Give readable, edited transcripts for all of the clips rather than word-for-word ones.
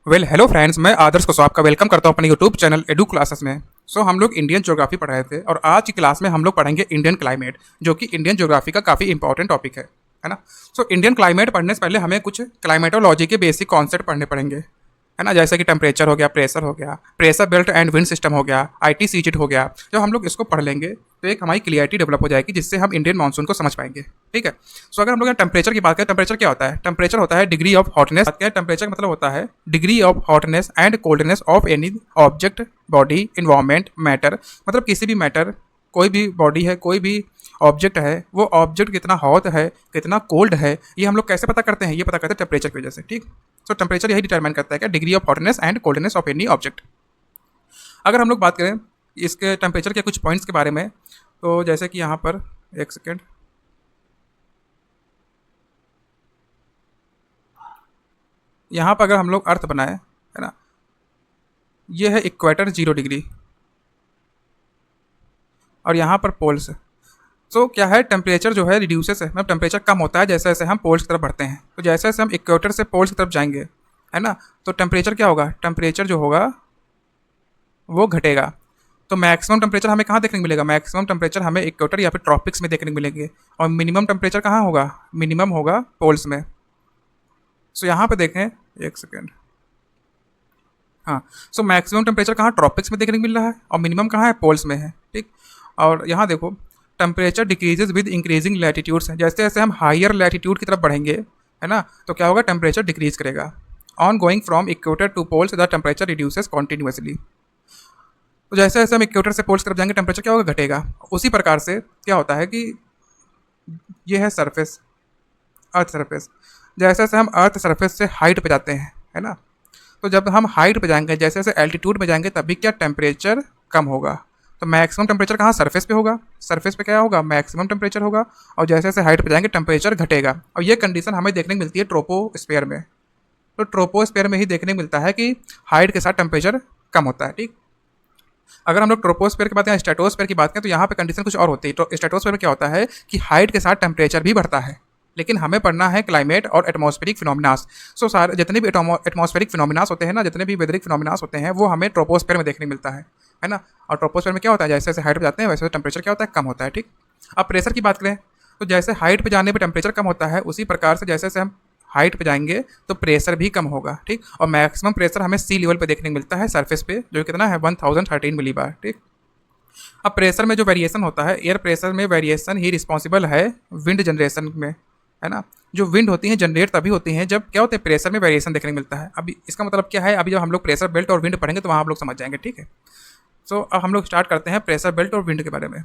Hello friends, मैं आदर्श को आपका वेलकम करता हूं अपने यूट्यूब चैनल एडू क्लासेस में। हम लोग इंडियन ज्योग्राफी पढ़ रहे थे और आज की क्लास में हम लोग पढ़ेंगे इंडियन क्लाइमेट, जो कि इंडियन ज्योग्राफी का काफ़ी इंपॉर्टेंट टॉपिक है ना। इंडियन क्लाइमेट पढ़ने से पहले हमें कुछ क्लाइमेटोलॉजी के बेसिक कॉन्सेप्ट पढ़ने पड़ेंगे, है ना। जैसे कि टेम्परेचर हो गया, pressure belt and wind system हो गया, ITCZ हो गया। जब हम लोग इसको पढ़ लेंगे तो एक हमारी क्लियरिटी डेवलप हो जाएगी, जिससे हम इंडियन मानसून को समझ पाएंगे। ठीक है। अगर हम लोग टेम्परेचर की बात करें, टेम्परेचर क्या होता है? टेम्परेचर होता है डिग्री ऑफ हॉटनेस। टेम्परेचर मतलब होता है degree of hotness and coldness of any object, body, environment, matter. मतलब किसी भी मैटर, कोई भी बॉडी है, कोई भी ऑब्जेक्ट है, वो ऑब्जेक्ट कितना हॉट है, कितना कोल्ड है, ये हम लोग कैसे पता करते हैं? ये पता करते हैं टेम्परेचर की वजह से। ठीक। टेम्परेचर यही डिटरमाइन करता है कि degree of hotness and coldness of any object. अगर हम लोग बात करें इसके टेम्परेचर के कुछ पॉइंट्स के बारे में, तो जैसे कि यहाँ पर एक सेकेंड, यहाँ पर अगर हम लोग अर्थ बनाए, है ना, ये है इक्वेटर 0 डिग्री और यहाँ पर पोल्स। क्या है, टेम्परेचर जो है रिड्यूसेस है, मतलब टेम्परेचर कम होता है जैसे जैसे हम पोल्स की तरफ बढ़ते हैं। तो जैसे जैसे हम इक्वेटर से पोल्स की तरफ जाएंगे, है ना, तो टेम्परेचर क्या होगा? टेम्परेचर जो होगा वो घटेगा। तो मैक्सिमम टेम्परेचर हमें कहाँ देखने को मिलेगा? मैक्सिमम टेम्परेचर हमें इक्वेटर या फिर ट्रॉपिक्स में देखने को मिलेंगे। और मिनिमम टेम्परेचर कहाँ होगा? मिनिमम होगा पोल्स में। यहाँ पे देखें, एक सेकेंड, हाँ। मैक्सिमम टेम्परेचर कहाँ? ट्रॉपिक्स में देखने को मिल रहा है और मिनिमम कहाँ है? पोल्स में है। ठीक। और यहाँ देखो, temperature decreases with increasing latitudes. जैसे जैसे हम हायर लैटिट्यूड की तरफ बढ़ेंगे, है ना, तो क्या होगा? टेम्परेचर डिक्रीज करेगा। On going from equator to poles the temperature reduces continuously. तो जैसे जैसे हम इक्वेटर से पोल्स की तरफ जाएंगे, टेम्परेचर क्या होगा? घटेगा। उसी प्रकार से क्या होता है कि ये है सरफेस, अर्थ सरफेस। जैसे जैसे हम अर्थ सरफेस से हाइट पे जाते हैं, है ना, तो जब हम हाइट पे जाएंगे, जैसे जैसे एल्टीट्यूड में जाएंगे, तभी क्या टेम्परेचर कम होगा। तो मैक्सिमम टेम्परेचर कहाँ? सरफेस पे होगा। सरफेस पे क्या होगा? मैक्सिमम टेम्परेचर होगा। और जैसे जैसे हाइट पे जाएंगे, टेम्परेचर घटेगा। और ये कंडीशन हमें देखने को मिलती है ट्रोपोस्फेयर में। तो ट्रोपोस्फेयर में ही देखने को मिलता है कि हाइट के साथ टेम्परेचर कम होता है। ठीक। अगर हम लोग ट्रोपोस्फेयर की बात करें, स्ट्रेटोस्फेयर की बात करें, तो यहाँ पे कंडीशन कुछ और होती है। तो स्ट्रेटोस्फेयर में क्या होता है कि हाइट के साथ टेम्परेचर भी बढ़ता है, लेकिन हमें पढ़ना है क्लाइमेट और एटमॉस्फेरिक फिनोमिनास। सारे जितने भी एटमॉस्फेरिक फिनोमिनास होते हैं ना, जितने भी वेदरिक फिनोमिनास होते हैं, वो हमें ट्रोपोस्फेयर में देखने को मिलता है ना। और ट्रोपोस्फेयर में क्या होता है? जैसे जैसे हाइट पे जाते हैं वैसे टेम्परेचर क्या होता है? कम होता है। ठीक। अब प्रेशर की बात करें, तो जैसे हाइट पे जाने पे टेम्परेचर कम होता है, उसी प्रकार से जैसे जैसे हम हाइट पे जाएंगे तो प्रेशर भी कम होगा। ठीक। और मैक्सिमम प्रेशर हमें सी लेवल पे देखने को मिलता है, सरफेस पे, जो कितना है 1013 मिलीबार। ठीक। अब प्रेशर में जो वेरिएशन होता है, एयर प्रेशर में वेरिएशन ही रिस्पॉन्सिबल है विंड जनरेशन में, है ना। जो विंड होती हैं जनरेट तभी होती हैं जब क्या होते हैं? प्रेशर में वेरिएशन देखने को मिलता है। अभी इसका मतलब क्या है? अभी जब हम लोग प्रेशर बेल्ट और विंड पढ़ेंगे तो वहाँ आप लोग समझ जाएंगे। ठीक है। अब हम लोग स्टार्ट करते हैं प्रेशर बेल्ट और विंड के बारे में।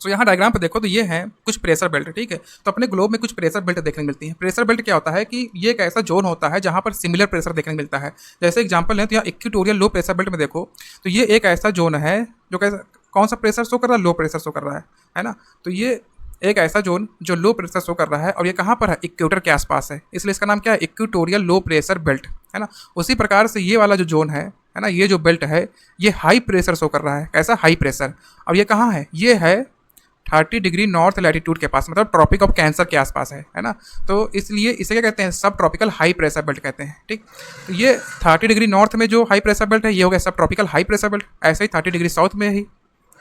यहाँ डायग्राम पे देखो तो ये है कुछ प्रेशर बेल्ट। ठीक है। तो अपने ग्लोब में कुछ प्रेशर बेल्ट देखने को मिलती हैं। प्रेशर बेल्ट क्या होता है कि ये एक ऐसा जोन होता है जहाँ पर सिमिलर प्रेशर देखने को मिलता है। जैसे एग्जांपल है, तो यहाँ इक्वेटोरियल लो प्रेशर बेल्ट में देखो, तो ये एक ऐसा जोन है जो कैसा, कौन सा प्रेशर शो कर रहा है? लो प्रेशर शो कर रहा है ना। तो ये एक ऐसा जोन जो लो प्रेशर शो कर रहा है, और ये कहाँ पर है? इक्वेटर के आसपास है, इसलिए इसका नाम क्या है? इक्वेटोरियल लो प्रेशर बेल्ट, है ना। उसी प्रकार से ये वाला जो जोन है ना, ये जो बेल्ट है, ये हाई प्रेशर शो कर रहा है। कैसा? High pressure. और ये कहाँ है? ये है 30 डिग्री नॉर्थ लैटिट्यूड के पास, मतलब ट्रॉपिक ऑफ कैंसर के आसपास है ना। तो इसलिए इसे क्या कहते हैं? सब ट्रॉपिकल हाई प्रेशर बेल्ट कहते हैं। ठीक। तो ये 30 डिग्री नॉर्थ में जो हाई प्रेशर बेल्ट है, ये हो गया सब ट्रॉपिकल हाई प्रेशर बेल्ट। ऐसे ही 30 डिग्री साउथ में ही,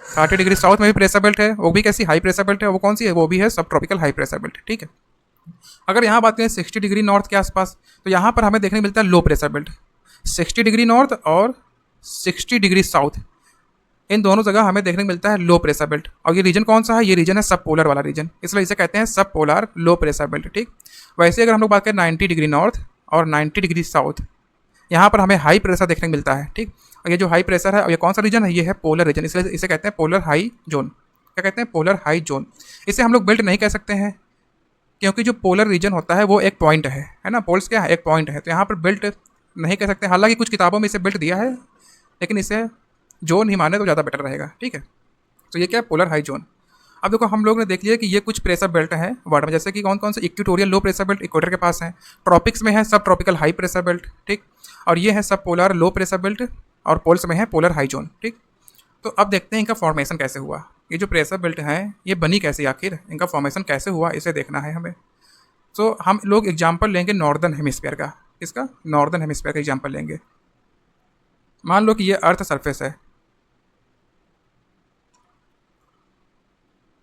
30 डिग्री साउथ में भी प्रेशर बेल्ट है, वो भी कैसी? हाई प्रेशर बेल्ट है। वो कौन सी है? वो भी है सब ट्रॉपिकल हाई प्रेशर बेल्ट। ठीक है। अगर यहाँ बात करें 60 डिग्री नॉर्थ के आसपास, तो यहाँ पर हमें देखने को मिलता है लो प्रेशर बेल्ट। 60 डिग्री नॉर्थ और 60 डिग्री साउथ, इन दोनों जगह हमें देखने को मिलता है लो प्रेशर बेल्ट। और ये रीजन कौन सा है? ये रीजन है सब पोलर वाला रीजन, इसलिए इसे कहते हैं सब पोलर लो प्रेशर बेल्ट। ठीक। वैसे अगर हम लोग बात करें 90 डिग्री नॉर्थ और 90 डिग्री साउथ, यहाँ पर हमें हाई प्रेशर देखने को मिलता है। ठीक। और ये जो हाई प्रेशर है, और ये कौन सा रीजन है? ये है पोलर रीजन, इसलिए इसे कहते हैं पोलर हाई जोन। क्या कहते हैं? Polar high zone. इसे हम लोग बेल्ट नहीं कह सकते हैं, क्योंकि जो पोलर रीजन होता है वो एक पॉइंट है ना। पोल्स क्या है? एक पॉइंट है। तो यहाँ पर बेल्ट नहीं कह सकते। हालांकि कुछ किताबों में इसे बेल्ट दिया है, लेकिन इसे जोन ही माने तो ज़्यादा बेटर रहेगा। ठीक है। तो ये क्या है? Polar high zone. अब देखो, हम लोग ने देख लिया कि ये कुछ प्रेशर बेल्ट हैं वर्ल्ड में, जैसे कि कौन कौन से? Equatorial low pressure belt equator के पास है, ट्रॉपिक्स में है सब ट्रॉपिकल हाई प्रेशर बेल्ट। ठीक। और ये है सब पोलर लो प्रेशर बेल्ट, और पोल्स में है पोलर हाई जोन। ठीक। तो अब देखते हैं इनका फॉर्मेशन कैसे हुआ। ये जो प्रेशर बेल्ट हैं, ये बनी कैसे? आखिर इनका फॉर्मेशन कैसे हुआ, इसे देखना है हमें। हम लोग एग्जाम्पल लेंगे नॉर्दर्न हेमिस्फीयर का। इसका नॉर्दर्न हेमिस्फीयर का एग्जांपल लेंगे। मान लो कि ये अर्थ सरफेस है,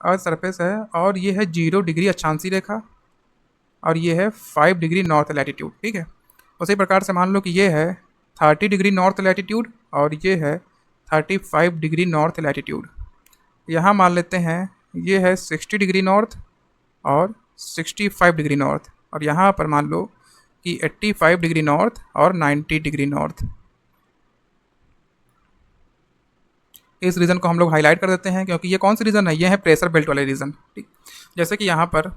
अर्थ सरफेस है और ये है 0 डिग्री अक्षांशीय रेखा और ये है 5 डिग्री नॉर्थ लैटिट्यूड, ठीक है। उसी प्रकार से मान लो कि ये है 30 डिग्री नॉर्थ लैटिट्यूड और ये है 35 डिग्री नॉर्थ लैटिट्यूड। यहाँ मान लेते हैं ये है 60 डिग्री नॉर्थ और 65 डिग्री नॉर्थ, और यहाँ पर मान लो कि 85 डिग्री नॉर्थ और 90 डिग्री नॉर्थ। इस रीजन को हम लोग हाईलाइट कर देते हैं क्योंकि ये कौन सी रीजन है, ये है प्रेशर बेल्ट वाले रीजन, ठीक। जैसे कि यहाँ पर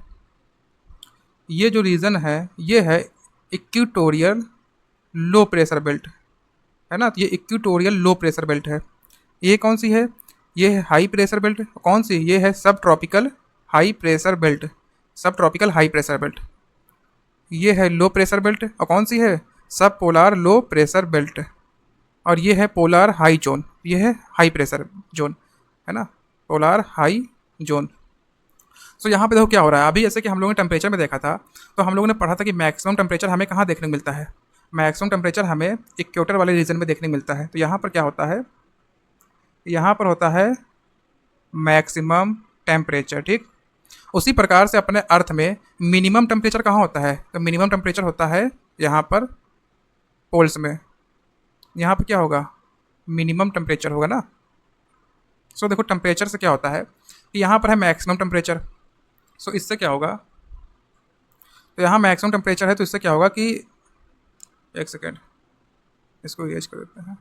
ये जो रीजन है ये है इक्वेटोरियल लो प्रेशर बेल्ट, है ना। ये इक्वेटोरियल लो प्रेशर बेल्ट है। ये कौन सी है, ये है हाई प्रेशर बेल्ट। कौन सी, ये है सब ट्रॉपिकल हाई प्रेशर बेल्ट, सब ट्रॉपिकल हाई प्रेशर बेल्ट। ये है लो प्रेशर बेल्ट और कौन सी है, सब पोलार लो प्रेशर बेल्ट। और ये है पोलार हाई जोन, ये है हाई प्रेशर जोन, है ना, पोलार हाई जोन। सो यहाँ पे देखो क्या हो रहा है। अभी जैसे कि हम लोगों ने टेम्परेचर में देखा था, तो हम लोगों ने पढ़ा था कि मैक्सिमम टेम्परेचर हमें कहाँ देखने को मिलता है, मैक्सिमम टेम्परेचर हमें इक्वेटर वाले रीजन में देखने को मिलता है। तो यहाँ पर क्या होता है, यहाँ पर होता है मैक्सिमम टेम्परेचर, ठीक। उसी प्रकार से अपने अर्थ में मिनिमम टेम्परेचर कहाँ होता है, तो मिनिमम टेम्परेचर होता है यहाँ पर पोल्स में। यहाँ पर क्या होगा, मिनिमम टेम्परेचर होगा ना। सो देखो टेम्परेचर से क्या होता है कि यहाँ पर है मैक्सिमम टेम्परेचर। सो इससे क्या होगा, तो यहाँ मैक्सिमम टेम्परेचर है तो इससे क्या होगा कि एक सेकेंड इसको इरेज कर देते हैं।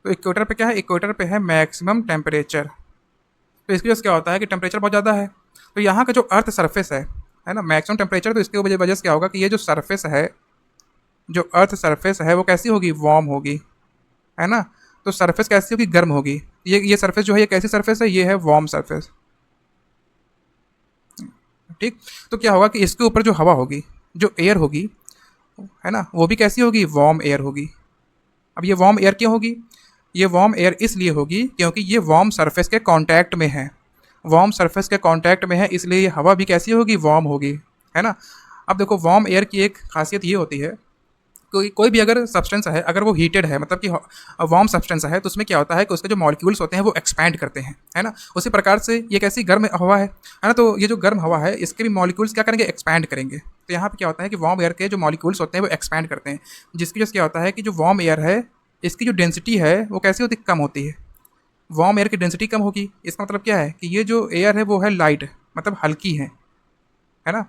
तो इक्वेटर पे क्या है, इक्वेटर पे है मैक्सिमम टेम्परेचर। तो इसकी वजह से क्या होता है कि टेम्परेचर बहुत ज़्यादा है। तो यहाँ का जो अर्थ सरफेस है ना, मैक्सिमम टेम्परेचर, तो इसके वजह से क्या होगा कि ये जो सरफेस है, जो अर्थ सरफेस है वो कैसी होगी, वार्म होगी, है ना। तो सरफेस कैसी होगी, गर्म होगी। ये सरफेस जो है ये कैसी सरफेस है, ये है वार्म सरफेस, ठीक। तो क्या होगा कि इसके ऊपर जो हवा होगी, जो एयर होगी, है ना, वो भी कैसी होगी, वार्म एयर होगी। अब ये वार्म एयर क्यों होगी, ये वार्म एयर इसलिए होगी क्योंकि ये वार्म सरफेस के कांटेक्ट में है, वार्म सरफेस के कांटेक्ट में है, इसलिए ये हवा भी कैसी होगी, वार्म होगी, है ना। अब देखो वार्म एयर की एक खासियत ये होती है, कोई भी अगर सब्सटेंस है, अगर वो हीटेड है, मतलब कि वार्म सब्सटेंस है, तो उसमें क्या होता है कि उसके जो मॉलिक्यूल्स होते हैं वो एक्सपैंड करते हैं, है ना। उसी प्रकार से ये कैसी गर्म हवा है ना, तो ये जो गर्म हवा है इसके भी मॉलिक्यूल्स क्या करेंगे, एक्सपैंड करेंगे। तो यहाँ पे क्या होता है कि वार्म एयर के जो मॉलिक्यूल्स होते हैं वो एक्सपैंड करते हैं, जिसकी वजह से क्या होता है कि जो वार्म एयर है इसकी जो डेंसिटी है वो कैसी होती है, कम होती है। वार्म एयर की डेंसिटी कम होगी, इसका मतलब क्या है कि ये जो एयर है वो है लाइट, मतलब हल्की है ना।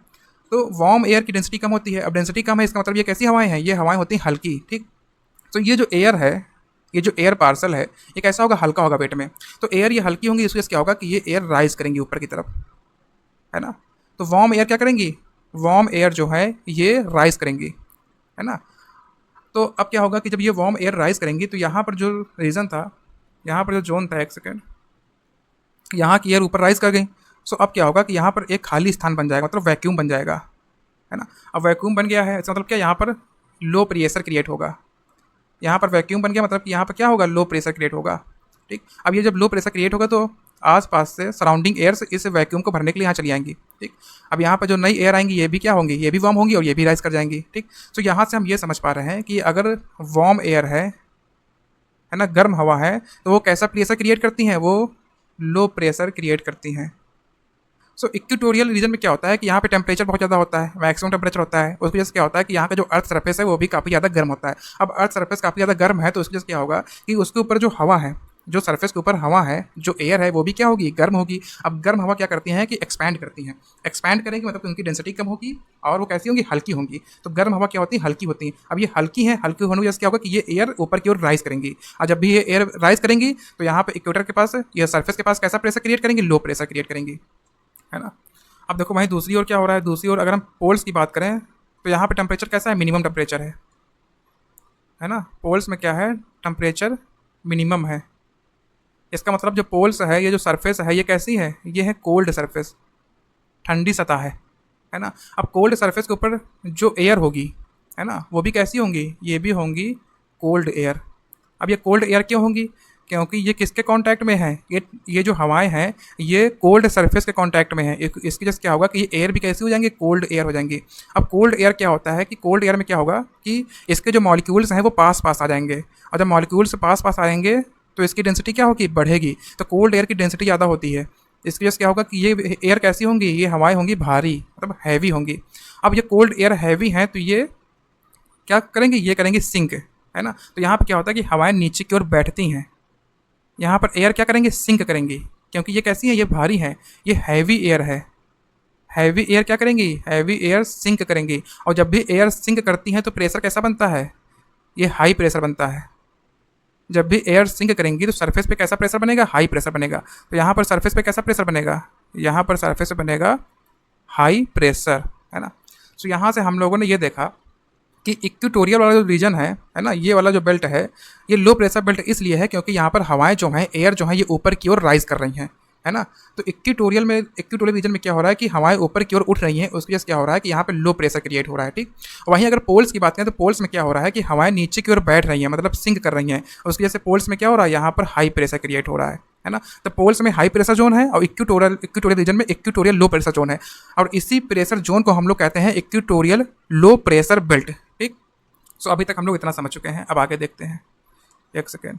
तो वार्म एयर की डेंसिटी कम होती है। अब डेंसिटी कम है इसका मतलब ये कैसी हवाएं हैं, ये हवाएं होती हैं हल्की, ठीक। तो ये जो एयर है, ये जो एयर पार्सल है, ये कैसा होगा, हल्का होगा वेट में। तो एयर ये हल्की होंगी, इस वजह से क्या होगा कि ये एयर राइज करेंगी ऊपर की तरफ, है ना। तो वार्म एयर क्या करेंगी, वार्म एयर जो है ये राइज करेंगी, है ना। तो अब क्या होगा कि जब ये वार्म एयर राइज करेंगी तो यहाँ पर जो रीजन था, यहाँ पर जो जोन था, एक सेकेंड, यहाँ की एयर ऊपर राइज कर गई। सो अब क्या होगा कि यहाँ पर एक खाली स्थान बन जाएगा, मतलब वैक्यूम बन जाएगा, है ना। अब वैक्यूम बन गया है, इसका मतलब क्या, यहाँ पर लो प्रेशर क्रिएट होगा। यहाँ पर वैक्यूम बन गया मतलब कि यहाँ पर क्या होगा, लो प्रेशर क्रिएट होगा, ठीक। अब ये जब लो प्रेशर क्रिएट होगा तो आसपास से सराउंडिंग एयर से इस वैक्यूम को भरने के लिए यहाँ चली आएंगी, ठीक। अब यहाँ पर जो नई एयर आएंगी ये भी क्या होंगी, ये भी वार्म होंगी और ये भी राइज कर जाएंगी, ठीक। तो यहाँ से हम ये समझ पा रहे हैं कि अगर वार्म एयर है ना, गर्म हवा है, तो वो कैसा प्रेशर क्रिएट करती हैं, वो लो प्रेशर क्रिएट करती हैं। सो इक्वेटोरियल रीजन में क्या होता है कि यहाँ पे टेम्परेचर बहुत ज़्यादा होता है, मैक्सिमम टेम्परेचर होता है। उसकी वजह से क्या होता है कि यहाँ का जो अर्थ सरफेस है वो भी काफ़ी ज़्यादा गर्म होता है। अब अर्थ सरफेस काफ़ी ज़्यादा गर्म है तो उसकी वजह से क्या होगा कि उसके ऊपर जो हवा है, जो सरफेस के ऊपर हवा है, जो एयर है, वो भी क्या होगी, गर्म होगी। अब गर्म हवा क्या करती हैं कि एक्सपैंड करती हैं, एक्सपैंड करेंगी मतलब उनकी डेंसिटी कम होगी और वो कैसी होंगी, हल्की होंगी। तो गर्म हवा क्या होती है, हल्की होती है। अब ये हल्की है, हल्की होने की वजह से क्या होगा कि ये एयर ऊपर की ओर राइज करेंगी, और जब भी ये एयर राइज करेंगी तो यहाँ पे इक्वेटर के पास, ये सरफेस के पास कैसा प्रेशर क्रिएट करेंगी, लो प्रेशर क्रिएट करेंगी, है ना। अब देखो वहीं दूसरी ओर क्या हो रहा है, दूसरी ओर अगर हम पोल्स की बात करें तो यहाँ पे टेम्परेचर कैसा है, मिनिमम टेम्परेचर है ना। पोल्स में क्या है, टेम्परेचर मिनिमम है। इसका मतलब जो पोल्स है, ये जो सरफेस है ये कैसी है, ये है कोल्ड सरफेस, ठंडी सतह है ना। अब कोल्ड सरफेस के ऊपर जो एयर होगी, है ना, वो भी कैसी होंगी, ये भी होंगी कोल्ड एयर। अब ये कोल्ड एयर क्यों होंगी, क्योंकि ये किसके कांटेक्ट में है, ये जो हवाएं हैं ये कोल्ड सरफेस के कांटेक्ट में है। इसकी वजह से क्या होगा कि ये एयर भी कैसे हो जाएंगे, कोल्ड एयर हो जाएंगे। अब कोल्ड एयर क्या होता है कि कोल्ड एयर में क्या होगा कि इसके जो मॉलिक्यूल्स हैं वो पास पास आ जाएंगे, और जब मॉलिक्यूल्स पास पास आएंगे तो इसकी डेंसिटी क्या होगी, बढ़ेगी। तो कोल्ड एयर की डेंसिटी ज़्यादा होती है। इसकी वजह से क्या होगा कि ये एयर कैसी होंगी, ये हवाएं होंगी भारी, मतलब हैवी होंगी। अब ये कोल्ड एयर हैवी हैं तो ये क्या करेंगे, ये करेंगे सिंक, है ना। तो यहाँ पर क्या होता है कि हवाएं नीचे की ओर बैठती हैं, यहाँ पर एयर क्या करेंगे, सिंक करेंगे, क्योंकि ये कैसी है, ये भारी है, ये हैवी एयर है। हैवी एयर क्या करेंगी, हैवी एयर सिंक करेंगी। और जब भी एयर सिंक करती हैं तो प्रेशर कैसा बनता है, ये हाई प्रेशर बनता है। जब भी एयर सिंक करेंगी तो सरफेस पे कैसा प्रेशर बनेगा, हाई प्रेशर बनेगा। तो यहाँ पर सरफेस पे कैसा प्रेशर बनेगा, यहाँ पर सरफेस पे बनेगा हाई प्रेशर, है ना। तो यहाँ से हम लोगों ने ये देखा कि इक्वेटोरियल वाला जो रीजन है ना, ये वाला जो बेल्ट है ये लो प्रेशर बेल्ट इसलिए है क्योंकि यहाँ पर हवाएं जो हैं, एयर जो है ये ऊपर की ओर राइज कर रही हैं, है ना। तो इक्वेटोरियल रीजन में क्या हो रहा है कि हवाएं ऊपर की ओर उठ रही हैं, उसकी वजह से क्या हो रहा है कि यहाँ पे लो प्रेशर क्रिएट हो रहा है, ठीक। वहीं अगर पोल्स की बात करें तो पोल्स में क्या हो रहा है कि हवाएं नीचे की ओर बैठ रही हैं, मतलब सिंक कर रही हैं, उसकी वजह से पोल्स में क्या हो रहा है, यहाँ पर हाई प्रेशर क्रिएट हो रहा है ना। तो पोल्स में हाई प्रेशर जोन है और इक्वेटोरियल रीजन में इक्वेटोरियल लो प्रेशर जोन है, और इसी प्रेशर जोन को हम लोग कहते हैं इक्वेटोरियल लो प्रेशर बेल्ट, ठीक। सो अभी तक हम लोग इतना समझ चुके हैं, अब आगे देखते हैं। एक सेकेंड।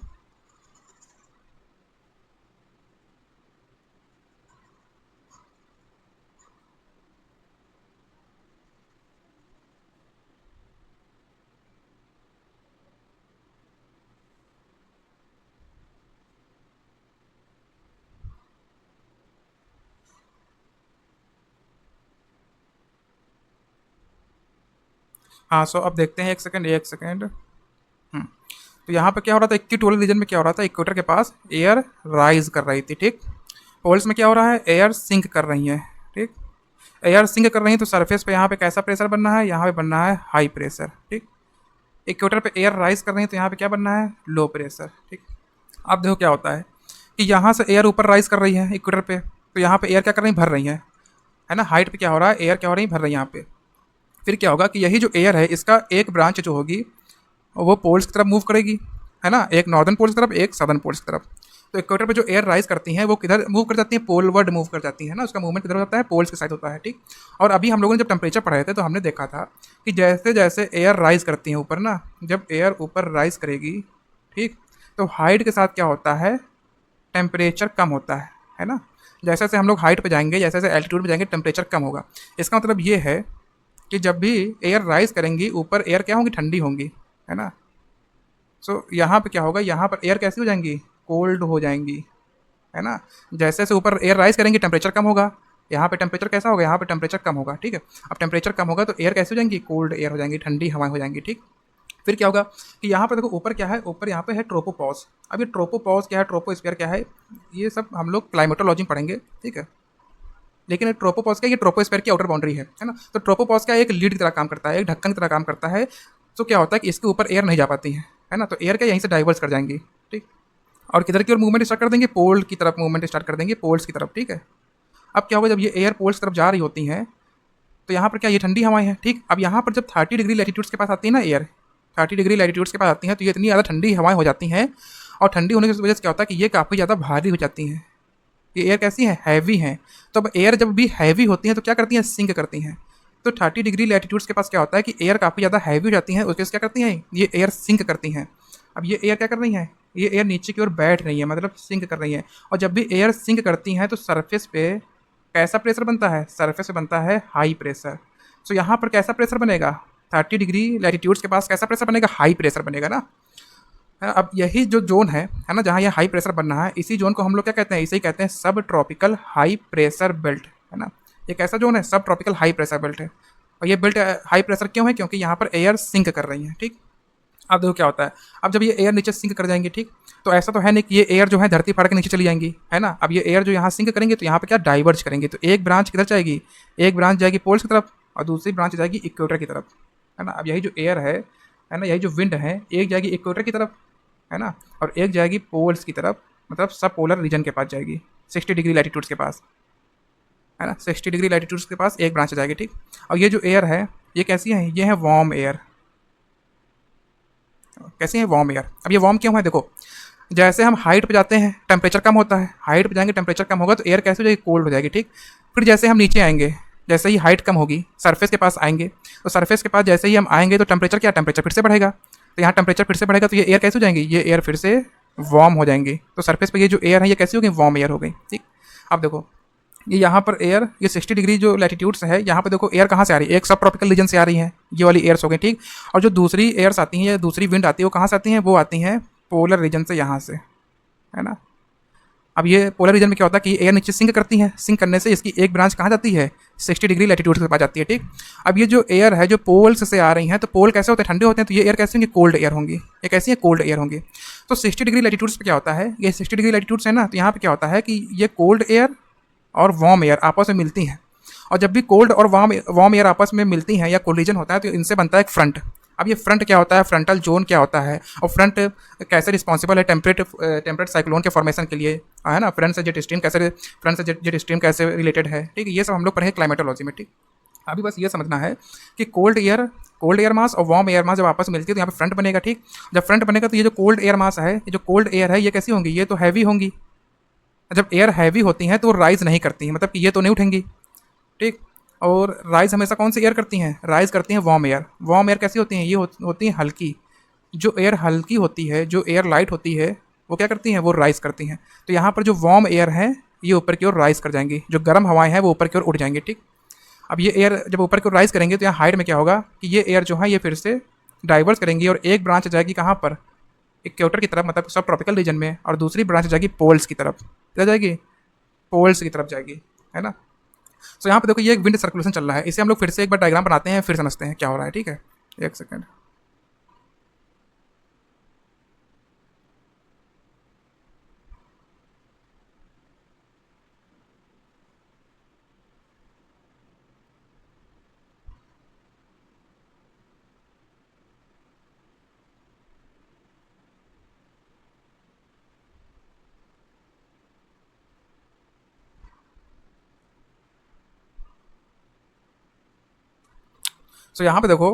हाँ, सो अब देखते हैं, एक सेकेंड एक सेकेंड। तो यहाँ पे क्या हो रहा था, इक्वेटोरियल रीजन में क्या हो रहा था, इक्वेटर के पास एयर राइज कर रही थी, ठीक। पोल्स में क्या हो रहा है, एयर सिंक कर रही है, ठीक। एयर सिंक कर रही है तो सरफेस पे यहाँ पे कैसा प्रेशर बनना है, यहाँ पे बनना है हाई प्रेशर, ठीक। इक्वेटर पे एयर राइज कर रही है तो यहाँ पे क्या बनना है, लो प्रेशर, ठीक। अब देखो क्या होता है कि यहाँ से एयर ऊपर राइज कर रही है इक्वेटर पे, तो यहाँ पे एयर क्या कर रही है, भर रही है ना। हाइट पे क्या हो रहा है, एयर क्या हो रही है, भर रही है यहाँ पे। फिर क्या होगा कि यही जो एयर है इसका एक ब्रांच जो होगी वो पोल्स की तरफ मूव करेगी, है ना, एक नॉर्दर्न पोल्स की तरफ, एक सदर्न पोल्स की तरफ। तो इक्वेटर पे जो एयर राइज करती हैं वो किधर मूव कर जाती हैं, पोलवर्ड मूव कर जाती है ना, उसका मूवमेंट किधर होता है, पोल्स के साइड होता है, ठीक। और अभी हम लोगों ने जब टेम्परेचर पढ़ाए थे तो हमने देखा था कि जैसे जैसे एयर राइज करती हैं ऊपर ना, जब एयर ऊपर राइज करेगी, ठीक, तो हाइट के साथ क्या होता है, टेम्परेचर कम होता है ना। जैसे जैसे हम लोग हाइट पे जाएंगे, जैसे जैसे एल्टीट्यूड पे जाएंगे, टेम्परेचर कम होगा। इसका मतलब ये है कि जब भी एयर राइज करेंगी ऊपर, एयर क्या होंगी, ठंडी होंगी, है ना। सो यहाँ पे क्या होगा, यहाँ पर एयर कैसी हो जाएंगी, कोल्ड हो जाएंगी, है ना। जैसे जैसे ऊपर एयर राइज करेंगे टेम्परेचर कम होगा, यहाँ पे टेम्परेचर कैसा होगा, यहाँ पे टेम्परेचर कम होगा, ठीक है। अब टेम्परेचर कम होगा तो एयर कैसी हो जाएंगी, कोल्ड एयर हो जाएंगी, ठंडी हवाएं हो जाएंगी, ठीक। फिर क्या होगा कि यहाँ पर देखो ऊपर क्या है, ऊपर यहाँ पे है ट्रोपोपॉज। अब ये ट्रोपोपॉज क्या है, ट्रोपोस्फीयर क्या है, ये सब हम लोग क्लाइमेटोलॉजी में पढ़ेंगे, ठीक है। लेकिन ट्रोपोपॉज क्या, ये ट्रोपोस्फीयर की आउटर बाउंड्री है ना। तो ट्रोपोपॉज क्या एक लीड की तरह काम करता है, एक ढक्कन की तरह काम करता है। तो क्या होता है कि इसके ऊपर एयर नहीं जा पाती है ना, तो एयर क्या यहीं से डाइवर्स कर जाएंगी, ठीक। और किधर की ओर मूवमेंट स्टार्ट कर देंगे, पोल की तरफ मूवमेंट स्टार्ट कर देंगे, पोल्स की तरफ, ठीक है। अब क्या होगा, जब ये एयर पोल्स की तरफ जा रही होती हैं तो यहाँ पर क्या, ये ठंडी हवाएं हैं, ठीक। अब यहाँ पर जब 30 डिग्री लैटिट्यूड्स के पास आती है ना एयर, 30 डिग्री लैटिट्यूड्स के पास आती हैं तो ये इतनी ज़्यादा ठंडी हवाएं हो जाती हैं, और ठंडी होने की वजह से क्या होता है कि ये काफ़ी ज़्यादा भारी हो जाती हैं। ये एयर कैसी है, हैवी हैं। तो अब एयर जब भी हैवी होती हैं तो क्या करती हैं, सिंक करती हैं। तो 30 डिग्री लैटिट्यूड्स के पास क्या होता है कि एयर काफ़ी ज़्यादा हैवी हो जाती हैं, उसके क्या करती हैं, ये एयर सिंक करती हैं। अब ये एयर क्या कर रही हैं, ये एयर नीचे की ओर बैठ रही है, मतलब सिंक कर रही हैं। और जब भी एयर सिंक करती हैं तो सरफेस पे कैसा प्रेशर बनता है, सरफेस पे बनता है हाई प्रेशर। सो यहाँ पर कैसा प्रेशर बनेगा, 30 डिग्री लैटिट्यूड्स के पास कैसा प्रेशर बनेगा, हाई प्रेशर बनेगा ना, है ना। अब यही जो जोन है ना, जहाँ ये हाई प्रेशर बनना है, इसी जोन को हम लोग क्या कहते हैं, इसे ही कहते हैं सब ट्रॉपिकल हाई प्रेशर बेल्ट, है ना। ये कैसा जोन है, सब ट्रॉपिकल हाई प्रेशर बेल्ट है। और ये बेल्ट हाई प्रेशर क्यों है, क्योंकि यहाँ पर एयर सिंक कर रही है, ठीक। अब देखो क्या होता है, अब जब ये एयर नीचे सिंक कर जाएंगे, ठीक, तो ऐसा तो है नहीं कि ये एयर जो है धरती फाड़ के नीचे चली जाएंगी, है ना। अब ये एयर जो यहाँ सिंक करेंगे तो यहाँ पे क्या डाइवर्ज करेंगे, तो एक ब्रांच किधर जाएगी, एक ब्रांच जाएगी पोल्स की तरफ और दूसरी ब्रांच जाएगी इक्वेटर की तरफ, है ना। अब यही जो एयर है ना, यही जो विंड है, एक जाएगी इक्वेटर की तरफ, है ना, और एक जाएगी पोल्स की तरफ, मतलब सब पोलर रीजन के पास जाएगी, 60 डिग्री लैटिट्यूड्स के पास, है ना। 60 डिग्री लैटिट्यूड्स के पास एक ब्रांच जाएगी, ठीक। और ये जो एयर है ये कैसी है, ये है वार्म एयर। कैसी है, वार्म एयर। अब ये वार्म क्यों है, देखो जैसे हम हाइट पे जाते हैं टेम्परेचर कम होता है, हाइट पे जाएंगे टेम्परेचर कम होगा तो एयर कैसे हो जाएगी, कोल्ड हो जाएगी, ठीक। फिर जैसे हम नीचे आएंगे, जैसे ही हाइट कम होगी सरफेस के पास आएंगे, तो सरफेस के पास जैसे ही हम आएंगे तो टेम्परेचर क्या, टेम्परेचर फिर से बढ़ेगा, तो यहाँ टेम्परेचर फिर से बढ़ेगा तो ये एयर कैसे हो जाएंगी, ये एयर फिर से वार्म हो जाएंगी, तो सरफेस पे ये जो एयर है ये कैसी हो गई, वार्म एयर हो गई, ठीक। अब देखो ये यहाँ पर एयर, ये 60 डिग्री जो लैटिट्यूड से है, यहाँ पे देखो एयर कहाँ से आ रही है, एक सब ट्रॉपिकल रीजन से आ रही है, ये वाली एयर्स हो गई, ठीक। और जो दूसरी एयर्स आती हैं या दूसरी विंड आती है वो कहाँ से आती हैं, वो आती हैं पोलर रीजन से, यहाँ से, है ना। अब ये पोलर रीजन में क्या होता है कि एयर नीचे सिंक करती है, सिंक करने से इसकी एक ब्रांच कहाँ जाती है, 60 डिग्री लैटिट्यूड के पास जाती है, ठीक। अब ये जो एयर है जो पोल्स से आ रही है, तो पोल कैसे होते हैं, ठंडे होते हैं, तो ये एयर कैसे होंगी, कोल्ड एयर होंगी, ये कैसी है, कोल्ड एयर होंगी। तो 60 डिग्री लैटिट्यूड्स पे क्या होता है, ये 60 डिग्री लैटिट्यूड्स है ना, तो यहाँ पे क्या होता है कि ये कोल्ड एयर और वार्म एयर आपस में मिलती हैं, और जब भी कोल्ड और वार्म एयर आपस में मिलती हैं या कोलिजन होता है तो इनसे बनता है एक फ्रंट। अब ये फ्रंट क्या होता है, फ्रंटल जोन क्या होता है, और फ्रंट कैसे रिस्पॉन्सिबल है टेम्परेट साइक्लोन के फॉर्मेशन के लिए, है ना। फ्रंट से जेट स्ट्रीम कैसे रिलेटेड है, ठीक है, ये सब हम लोग पढ़े क्लाइमेटोलॉजी में, ठीक। अभी बस ये समझना है कि कोल्ड एयर मास और वार्म एयर मास जब आपस में मिलती है तो यहाँ पे फ्रंट बनेगा, ठीक। जब फ्रंट बनेगा तो ये जो कोल्ड एयर मास है, ये जो कोल्ड एयर है, ये कैसी होंगी, ये तो हैवी होंगी। जब एयर हैवी होती हैं तो वो राइज नहीं करती हैं, मतलब कि ये तो नहीं उठेंगी, ठीक। और राइज हमेशा कौन सी एयर करती हैं, राइज करती हैं वार्म एयर। वार्म एयर कैसी होती हैं, ये होती हैं हल्की। जो एयर हल्की होती है, जो एयर लाइट होती है, वो क्या करती हैं, वो राइज करती हैं। तो यहाँ पर जो वार्म एयर है ये ऊपर की ओर राइज कर जाएंगी, जो गर्म हवाएं हैं वो ऊपर की ओर उड़ जाएंगी, ठीक। अब ये एयर जब ऊपर की ओर राइज करेंगे तो यहाँ हाइट में क्या होगा कि ये एयर जो है ये फिर से डाइवर्स करेंगी और एक ब्रांच जाएगी कहाँ पर, इक्वेटर की तरफ, मतलब सब ट्रॉपिकल रीजन में, और दूसरी ब्रांच जाएगी पोल्स की तरफ, क्या जाएगी, पोल्स की तरफ जाएगी, है ना। सो यहाँ पे देखो ये एक विंड सर्कुलेशन चल रहा है, इसे हम लोग फिर से एक बार डायग्राम बनाते हैं, फिर समझते हैं क्या हो रहा है, ठीक है, एक सेकेंड। सो यहाँ पे देखो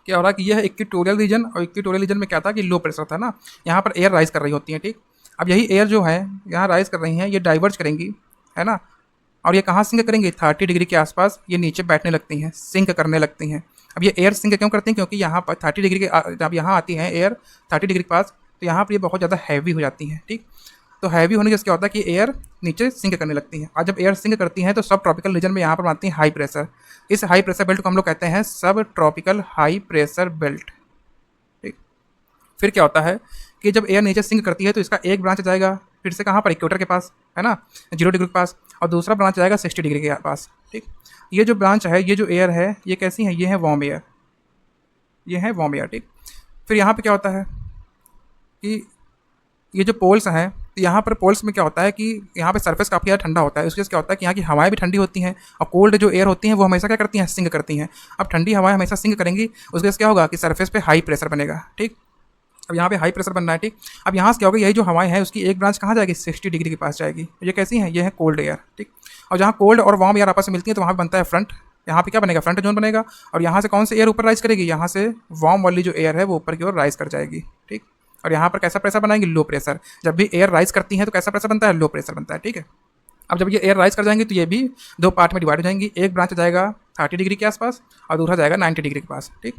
क्या हो रहा है कि यह इक्वेटोरियल रीजन, और इक्वेटोरियल रीजन में क्या था कि लो प्रेशर था ना, यहाँ पर एयर राइज कर रही होती है, ठीक। अब यही एयर जो है यहाँ राइज कर रही हैं, ये डाइवर्ज करेंगी, है ना। और ये कहाँ सिंक करेंगी, 30 डिग्री के आसपास ये नीचे बैठने लगती हैं, सिंक करने लगती हैं। अब ये एयर सिंक क्यों करती हैं, क्योंकि यहाँ पर 30 डिग्री के जब यहाँ आती हैं एयर 30 डिग्री के पास, तो यहाँ पर ये बहुत ज़्यादा हैवी हो जाती हैं, ठीक। तो हैवी होने से क्या होता है कि एयर नीचे सिंक करने लगती है, और जब एयर सिंक करती हैं तो सब ट्रॉपिकल रीजन में यहाँ पर आती है हाई प्रेशर। इस हाई प्रेशर बेल्ट को हम लोग कहते हैं सब ट्रॉपिकल हाई प्रेशर बेल्ट, ठीक। फिर क्या होता है कि जब एयर नीचे सिंक करती है तो इसका एक ब्रांच जाएगा फिर से कहाँ पर, इक्वेटर के पास, है ना, 0 डिग्री के पास, और दूसरा ब्रांच जाएगा 60 डिग्री के पास, ठीक। ये जो ब्रांच है, ये जो एयर है, ये कैसी है, ये है वार्म एयर, ये है वार्म एयर, ठीक। फिर यहाँ पे क्या होता है कि ये जो पोल्स हैं, तो यहाँ पर पोल्स में क्या होता है कि यहाँ पे सरफेस काफ़ी ज़्यादा ठंडा होता है, उसके क्या होता है कि यहाँ की हवाएं भी ठंडी होती हैं, और कोल्ड जो एयर होती हैं वो हमेशा क्या करती हैं, सिंक करती हैं। अब ठंडी हवाएं हमेशा सिंक करेंगी, उसके क्या होगा कि सरफेस पे हाई प्रेशर बनेगा, ठीक। अब यहाँ पे हाई प्रेशर बनना है, ठीक। अब यहाँ से क्या होगा, यही जो हवाएं हैं उसकी एक ब्रांच कहाँ जाएगी, 60 डिग्री के पास जाएगी, ये कैसी है, ये है कोल्ड एयर, ठीक। और जहाँ कोल्ड और वार्म एयर आपस में मिलती है तो वहाँ बनता है फ्रंट, यहाँ पे क्या बनेगा, फ्रंट जोन बनेगा, और यहाँ से कौन सी एयर ऊपर राइज करेगी, यहाँ से वार्म वाली जो एयर है वो ऊपर की ओर राइज कर जाएगी, ठीक। और यहाँ पर कैसा प्रेशर बनाएंगे, लो प्रेशर। जब भी एयर राइज करती है तो कैसा प्रेशर बनता है, लो प्रेशर बनता है, ठीक है। अब जब ये एयर राइज कर जाएंगे तो ये भी दो पार्ट में डिवाइड हो जाएंगी, एक ब्रांच जाएगा 30 डिग्री के आसपास और दूसरा जाएगा 90 डिग्री के पास, ठीक।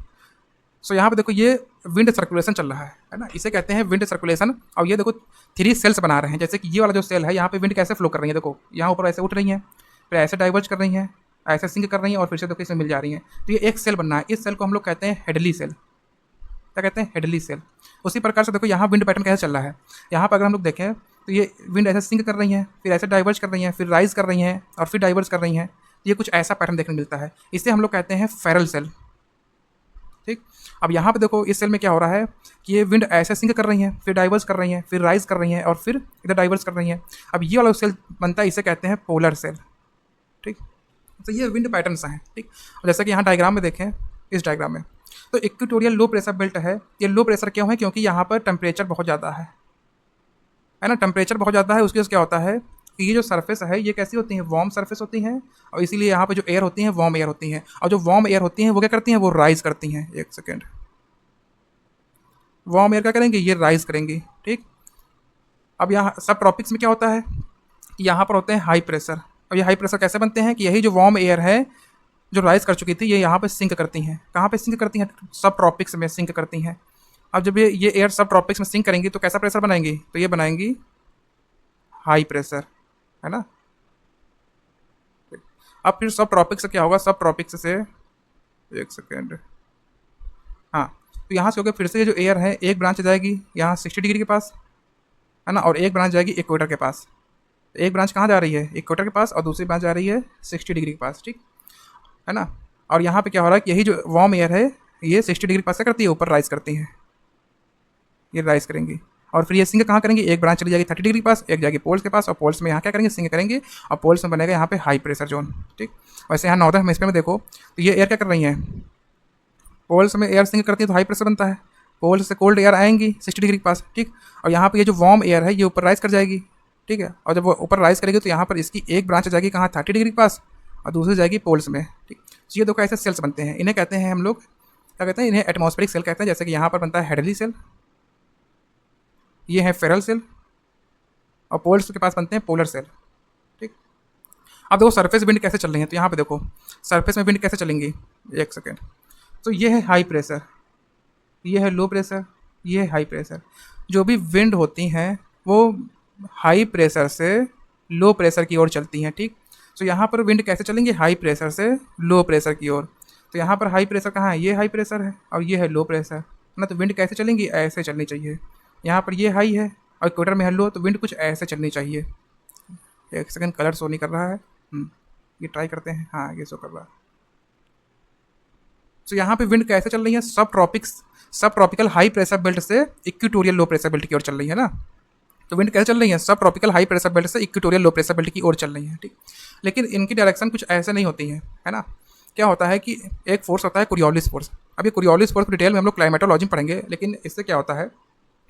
सो यहाँ पे देखो ये विंड सर्कुलेशन चल रहा है ना, इसे कहते हैं विंड सर्कुलेशन। और ये देखो 3 सेल्स बना रहे हैं, जैसे कि ये वाला जो सेल है यहाँ पे विंड कैसे फ्लो कर रही है, देखो यहाँ ऊपर ऐसे उठ रही हैं, फिर ऐसे डाइवर्ज कर रही हैं, ऐसे सिंक कर रही हैं, और फिर से देखो इसमें मिल जा रही हैं, तो ये एक सेल बनना है। इस सेल को हम लोग कहते हैं हेडली सेल, क्या कहते हैं, हेडली सेल। उसी प्रकार से देखो यहाँ विंड पैटर्न कैसे चल रहा है, यहाँ पर अगर हम लोग देखें तो ये विंड ऐसे सिंक कर रही हैं, फिर ऐसे डाइवर्ज कर रही हैं, फिर राइज कर रही हैं, और फिर डाइवर्ज कर रही हैं, ये कुछ ऐसा पैटर्न देखने मिलता है, इसे हम लोग कहते हैं फेरल सेल, ठीक। अब यहाँ पे देखो इस सेल में क्या हो रहा है कि ये विंड ऐसे सिंक कर रही हैं, फिर डाइवर्स कर रही हैं, फिर राइज कर रही हैं, और फिर इधर डाइवर्स कर रही हैं। अब ये वाला सेल बनता है, इसे कहते हैं पोलर सेल, ठीक। तो ये विंड पैटर्न्स हैं, ठीक। और जैसा कि यहाँ डायग्राम में देखें, इस डायग्राम में तो इक्वेटोरियल लो प्रेशर बेल्ट है। ये लो प्रेशर क्यों है, क्योंकि यहाँ पर टेम्परेचर बहुत ज़्यादा है ना, टेम्परेचर बहुत ज़्यादा है। उसकी वजह से क्या होता है कि ये जो सरफेस है ये कैसी होती हैं, वार्म सरफेस होती हैं, और इसीलिए यहाँ पे जो एयर होती हैं वार्म एयर होती हैं, और जो वार्म एयर होती हैं वो क्या करती हैं, वो राइज करती हैं। एक सेकेंड, वार्म एयर क्या करेंगी, ये राइज करेंगी, ठीक। अब यहाँ सब ट्रॉपिक्स में क्या होता है कि यहाँ पर होते हैं हाई प्रेशर। और ये हाई प्रेशर कैसे बनते हैं कि यही जो वार्म एयर है जो राइज कर चुकी थी ये यहाँ पे सिंक करती हैं। कहाँ पे सिंक करती हैं? सब ट्रॉपिक्स में सिंक करती हैं। अब जब ये एयर सब ट्रॉपिक्स में सिंक करेंगी तो कैसा प्रेशर बनाएंगी? तो ये बनाएंगी हाई प्रेशर, है ना। अब फिर सब ट्रॉपिक्स से क्या होगा? सब ट्रॉपिक्स से एक सेकेंड, हाँ, तो यहाँ से हो गया फिर से ये जो एयर है एक ब्रांच जाएगी यहाँ 60 डिग्री के पास, है ना, और एक ब्रांच जाएगी इक्वेटर के पास। एक ब्रांच कहाँ जा रही है? इक्वेटर के पास, और दूसरी ब्रांच जा रही है 60 डिग्री के पास, ठीक है ना। और यहाँ पे क्या हो रहा है कि यही जो वार्म एयर है ये 60 डिग्री के पास क्या करती है? ऊपर राइज करती है, ये राइज करेंगी। और फिर ये सिंक कहाँ करेंगे? एक ब्रांच चली जाएगी 30 डिग्री के पास, एक जाएगी पोल्स के पास, और पोल्स में यहाँ क्या करेंगे? सिंक करेंगे, और पोल्स में बनेगा यहाँ पे हाई प्रेशर जोन, ठीक। वैसे यहाँ नॉर्दर्न हेमिस्फीयर में देखो तो ये एयर क्या कर रही है? पोल्स में एयर सिंक करती है तो हाई प्रेशर बनता है, पोल्स से कोल्ड एयर आएंगी 60 डिग्री के पास, ठीक। और यहाँ पे ये जो वार्म एयर है ये ऊपर राइज कर जाएगी, ठीक है। और जब वो ऊपर राइज करेगी तो यहाँ पर इसकी एक ब्रांच जाएगी कहाँ? 30 डिग्री के पास, और दूसरी जाएगी पोल्स में, ठीक। तो ये देखो ऐसे सेल्स बनते हैं, इन्हें कहते हैं हम लोग क्या कहते हैं? इन्हें एटमॉस्फेरिक सेल कहते हैं। जैसे कि यहाँ पर बनता है हेडली सेल, ये है फेरल सेल, और पोल्स के पास बनते हैं पोलर सेल, ठीक। अब देखो सरफेस विंड कैसे चल रही है, तो यहाँ पे देखो सरफेस में विंड कैसे चलेंगी, एक सेकेंड। तो ये है हाई प्रेशर, ये है लो प्रेशर, ये है हाई प्रेशर। जो भी विंड होती हैं वो हाई प्रेशर से लो प्रेशर की ओर चलती हैं, ठीक। तो यहाँ पर विंड कैसे चलेंगे? हाई प्रेशर से लो प्रेशर की ओर। तो यहाँ पर हाई प्रेशर कहाँ है? ये हाई प्रेशर है, और ये है लो प्रेशर, ना। तो विंड कैसे चलेंगी? ऐसे चलनी चाहिए। यहाँ पर ये हाई है और इक्वेटर में है लो, तो विंड कुछ ऐसे चलनी चाहिए। एक सेकंड, कलर शो नहीं कर रहा है, ये ट्राई करते हैं, हाँ ये शो कर रहा है। तो यहाँ पे विंड कैसे चल रही है? सब ट्रॉपिकल हाई प्रेशर बेल्ट से इक्वेटोरियल लो प्रेशर बेल्ट की ओर चल रही है ना। तो विंड कैसे चल रही है? सब ट्रॉपिकल हाई प्रेशर बेल्ट से इक्वेटोरियल लो प्रेशर बेल्ट की ओर चल रही है, ठीक। लेकिन इनकी डायरेक्शन कुछ ऐसे नहीं होती है, है ना। क्या होता है कि एक फोर्स होता है कोरियोलिस फोर्स। अब ये कोरियोलिस फोर्स डिटेल में हम लोग क्लाइमेटोलॉजी में पढ़ेंगे, लेकिन इससे क्या होता है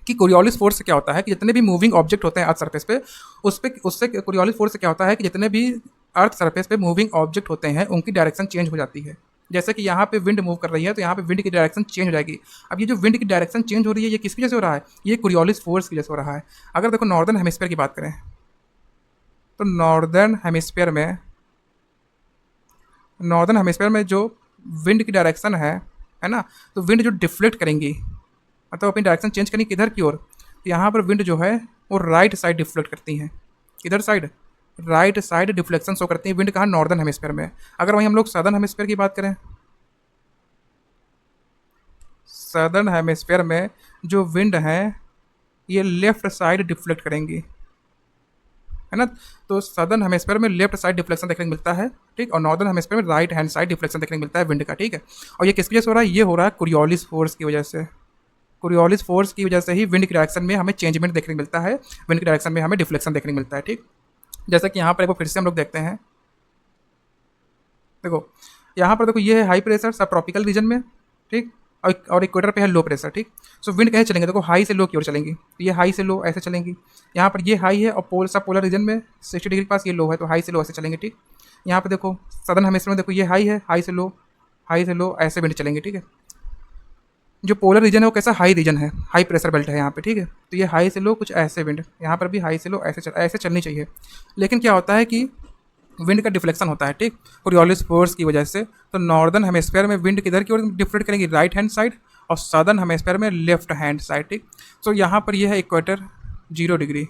कि कोरियोलिस फोर्स से क्या होता है कि जितने भी मूविंग ऑब्जेक्ट होते हैं अर्थ सरफेस पे उससे कोरियोलिस फोर्स से क्या होता है कि जितने भी अर्थ सरफेस पे मूविंग ऑब्जेक्ट होते हैं उनकी डायरेक्शन चेंज हो जाती है। जैसे कि यहाँ पे विंड मूव कर रही है तो यहाँ पे विंड की डायरेक्शन चेंज हो जाएगी। अब ये जो विंड की डायरेक्शन चेंज हो रही है ये किसकी वजह से हो रहा है? ये कोरियोलिस फोर्स की वजह से हो रहा है। अगर देखो नॉर्दर्न हेमिस्फीयर की बात करें तो नॉर्दर्न हेमिस्फीयर में जो विंड की डायरेक्शन है ना, तो विंड जो डिफ्लेक्ट करेंगी मतलब अपनी डायरेक्शन चेंज करेंगी किधर की ओर? तो यहाँ पर विंड जो है वो राइट साइड डिफ्लेक्ट करती हैं। किधर side? Right side deflection show करती है विंड कहाँ? नॉर्दर्न हेमिस्फीयर में। अगर वहीं हम लोग सदर्न हेमिस्फीयर की बात करें, सदर्न हेमिस्फीयर में जो विंड है ये लेफ्ट साइड डिफ्लेक्ट करेंगी, है ना। तो सदर्न हेमिस्फीयर में लेफ्ट साइड डिफ्लेक्शन देखने को मिलता है, ठीक। और नॉर्दर्न हेमिस्फीयर में राइट हैंड साइड डिफ्लेक्शन देखने को मिलता है विंड का, ठीक है। और ये किसकी वजह से हो रहा है? ये हो रहा है कोरियोलिस फोर्स की वजह से। कोरियोलिस फोर्स की वजह से ही विंड की डायरेक्शन में हमें चेंजमेंट देखने को मिलता है, विंड की डायरेक्शन में हमें डिफ्लेक्शन देखने को मिलता है, ठीक। जैसा कि यहाँ पर एक बार फिर से हम लोग देखते हैं, देखो यहाँ पर देखो ये है हाई प्रेशर सब ट्रॉपिकल रीजन में, ठीक। और इक्वेटर पे है लो प्रेशर, ठीक। सो विंड कैसे चलेंगे? देखो हाई से लो की ओर चलेंगी, तो ये हाई से लो ऐसे चलेंगी। यहाँ पर ये हाई है और सब पोलर रीजन में 60 डिग्री के पास ये लो है, तो हाई से लो ऐसे चलेंगे, ठीक। यहाँ पे देखो सदर्न हेमिस्फीयर में देखो ये हाई है, हाई से लो ऐसे विंड चलेंगे, ठीक है। जो पोलर रीजन है वो कैसा? हाई रीजन है, हाई प्रेशर बेल्ट है यहाँ पे, ठीक है। तो ये हाई से लो कुछ ऐसे विंड, यहाँ पर भी हाई से लो ऐसे चलनी चाहिए। लेकिन क्या होता है कि विंड का डिफ्लेक्शन होता है, ठीक, कोरियोलिस फोर्स की वजह से। तो नॉर्दर्न हेमिस्फीयर में विंड किधर की ओर डिफ्लेक्ट करेंगी? राइट हैंड साइड, और सदर्न हेमिस्फीयर में लेफ्ट हैंड साइड, ठीक। तो यहाँ पर ये है इक्वेटर 0 डिग्री,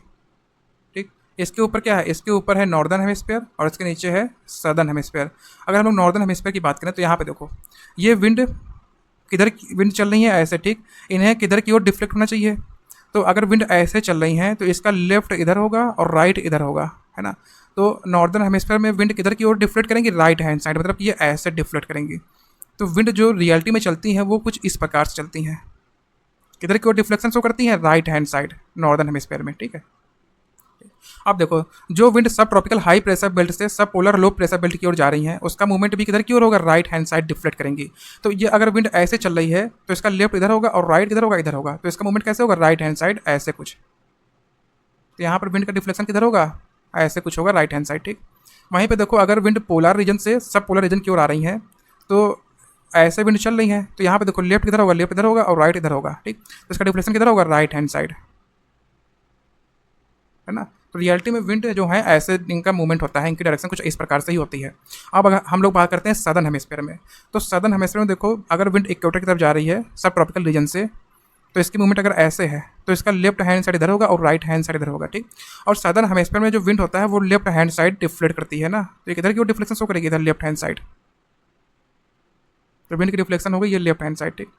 ठीक। इसके ऊपर क्या है? इसके ऊपर है नॉर्दर्न हेमिस्फीयर और इसके नीचे है सदर्न हेमिस्फीयर। अगर हम लोग नॉर्दर्न हेमिस्फीयर की बात करें तो यहाँ पे देखो ये विंड विंड चल रही है ऐसे, ठीक। इन्हें किधर की ओर डिफ्लेक्ट होना चाहिए? तो अगर विंड ऐसे चल रही हैं तो इसका लेफ्ट इधर होगा और राइट इधर होगा, है ना। तो नॉर्दर्न हेमिस्फीयर में विंड किधर की ओर डिफ्लेक्ट करेंगी? राइट हैंड साइड, मतलब ये ऐसे डिफ्लेक्ट करेंगी। तो विंड जो रियलिटी में चलती हैं वो कुछ इस प्रकार से चलती हैं, किधर की ओर डिफ्लेक्शन शो करती हैं? Right hand side northern hemisphere में, ठीक है। अब देखो जो विंड सब ट्रॉपिकल हाई प्रेशर बेल्ट से सब पोलर लो प्रेशर बेल्ट की ओर जा रही हैं उसका मूवमेंट भी किधर की ओर होगा? राइट हैंड साइड डिफ्लेक्ट करेंगी। तो ये अगर विंड ऐसे चल रही है तो इसका लेफ्ट इधर होगा और राइट किधर होगा? इधर होगा। तो इसका मूवमेंट कैसे होगा? राइट हैंड साइड ऐसे कुछ। तो यहाँ पर विंड का डिफ्लेक्शन किधर होगा? ऐसे कुछ होगा, राइट हैंड साइड, ठीक। वहीं पे देखो अगर विंड पोलर रीजन से सब पोलर रीजन की ओर आ रही हैं तो ऐसे विंड चल रही हैं, तो यहाँ पे देखो लेफ्ट किधर होगा? लेफ्ट इधर होगा और राइट इधर होगा, ठीक। तो इसका डिफ्लेक्शन किधर होगा? Right hand side. है ना। तो रियलिटी में विंड जो है ऐसे इनका मूवमेंट होता है, इनकी डायरेक्शन कुछ इस प्रकार से ही होती है। अब अगर हम लोग बात करते हैं सदर्न हेमिस्फीयर में, तो सदर्न हेमिस्फीयर में देखो अगर विंड इक्वेटर की तरफ जा रही है सब ट्रॉपिकल रीजन से, तो इसकी मूवमेंट अगर ऐसे है तो इसका लेफ्ट हैंड साइड इधर होगा और राइट हैंड साइड इधर होगा, ठीक। और सदर्न हेमिस्फीयर में जो विंड होता है वो लेफ्ट हैंड साइड डिफ्लेक्ट करती है ना, तो इधर की वो डिफ्लेक्शन शो करेगी, इधर लेफ्ट हैंड साइड, तो विंड की डिफ्लेक्शन होगी ये लेफ्ट हैंड साइड, ठीक।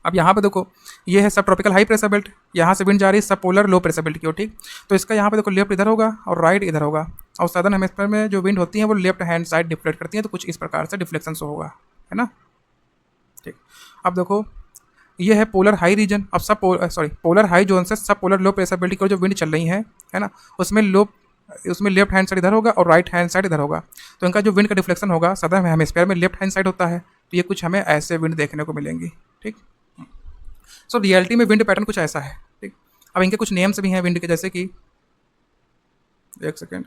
अब यहाँ पे देखो ये है सब ट्रॉपिकल हाई प्रेशर बेल्ट, यहाँ से विंड जा रही है सब पोलर लो प्रेशर बेल्ट की ओर, ठीक। तो इसका यहाँ पे देखो लेफ्ट इधर होगा और राइट इधर होगा, और सदर्न हेमिस्फीयर में जो विंड होती है वो लेफ्ट हैंड साइड डिफ्लेक्ट करती है, तो कुछ इस प्रकार से डिफ्लेक्शन शो होगा, है ना, ठीक। अब देखो ये है पोलर हाई रीजन, अब सब पोलर हाई जोन से सब पोलर लो प्रेशर बेल्ट की ओर जो विंड चल रही है ना, उसमें लेफ्ट हैंड साइड इधर होगा और राइट हैंड साइड इधर होगा, तो इनका जो विंड का डिफ्लेक्शन होगा सदर्न हेमिस्फीयर में लेफ्ट हैंड साइड होता है, तो ये कुछ हमें ऐसे विंड देखने को मिलेंगी, ठीक। सो रियलिटी में विंड पैटर्न कुछ ऐसा है, ठीक। अब इनके कुछ नेम्स भी हैं विंड के, जैसे कि एक सेकेंड,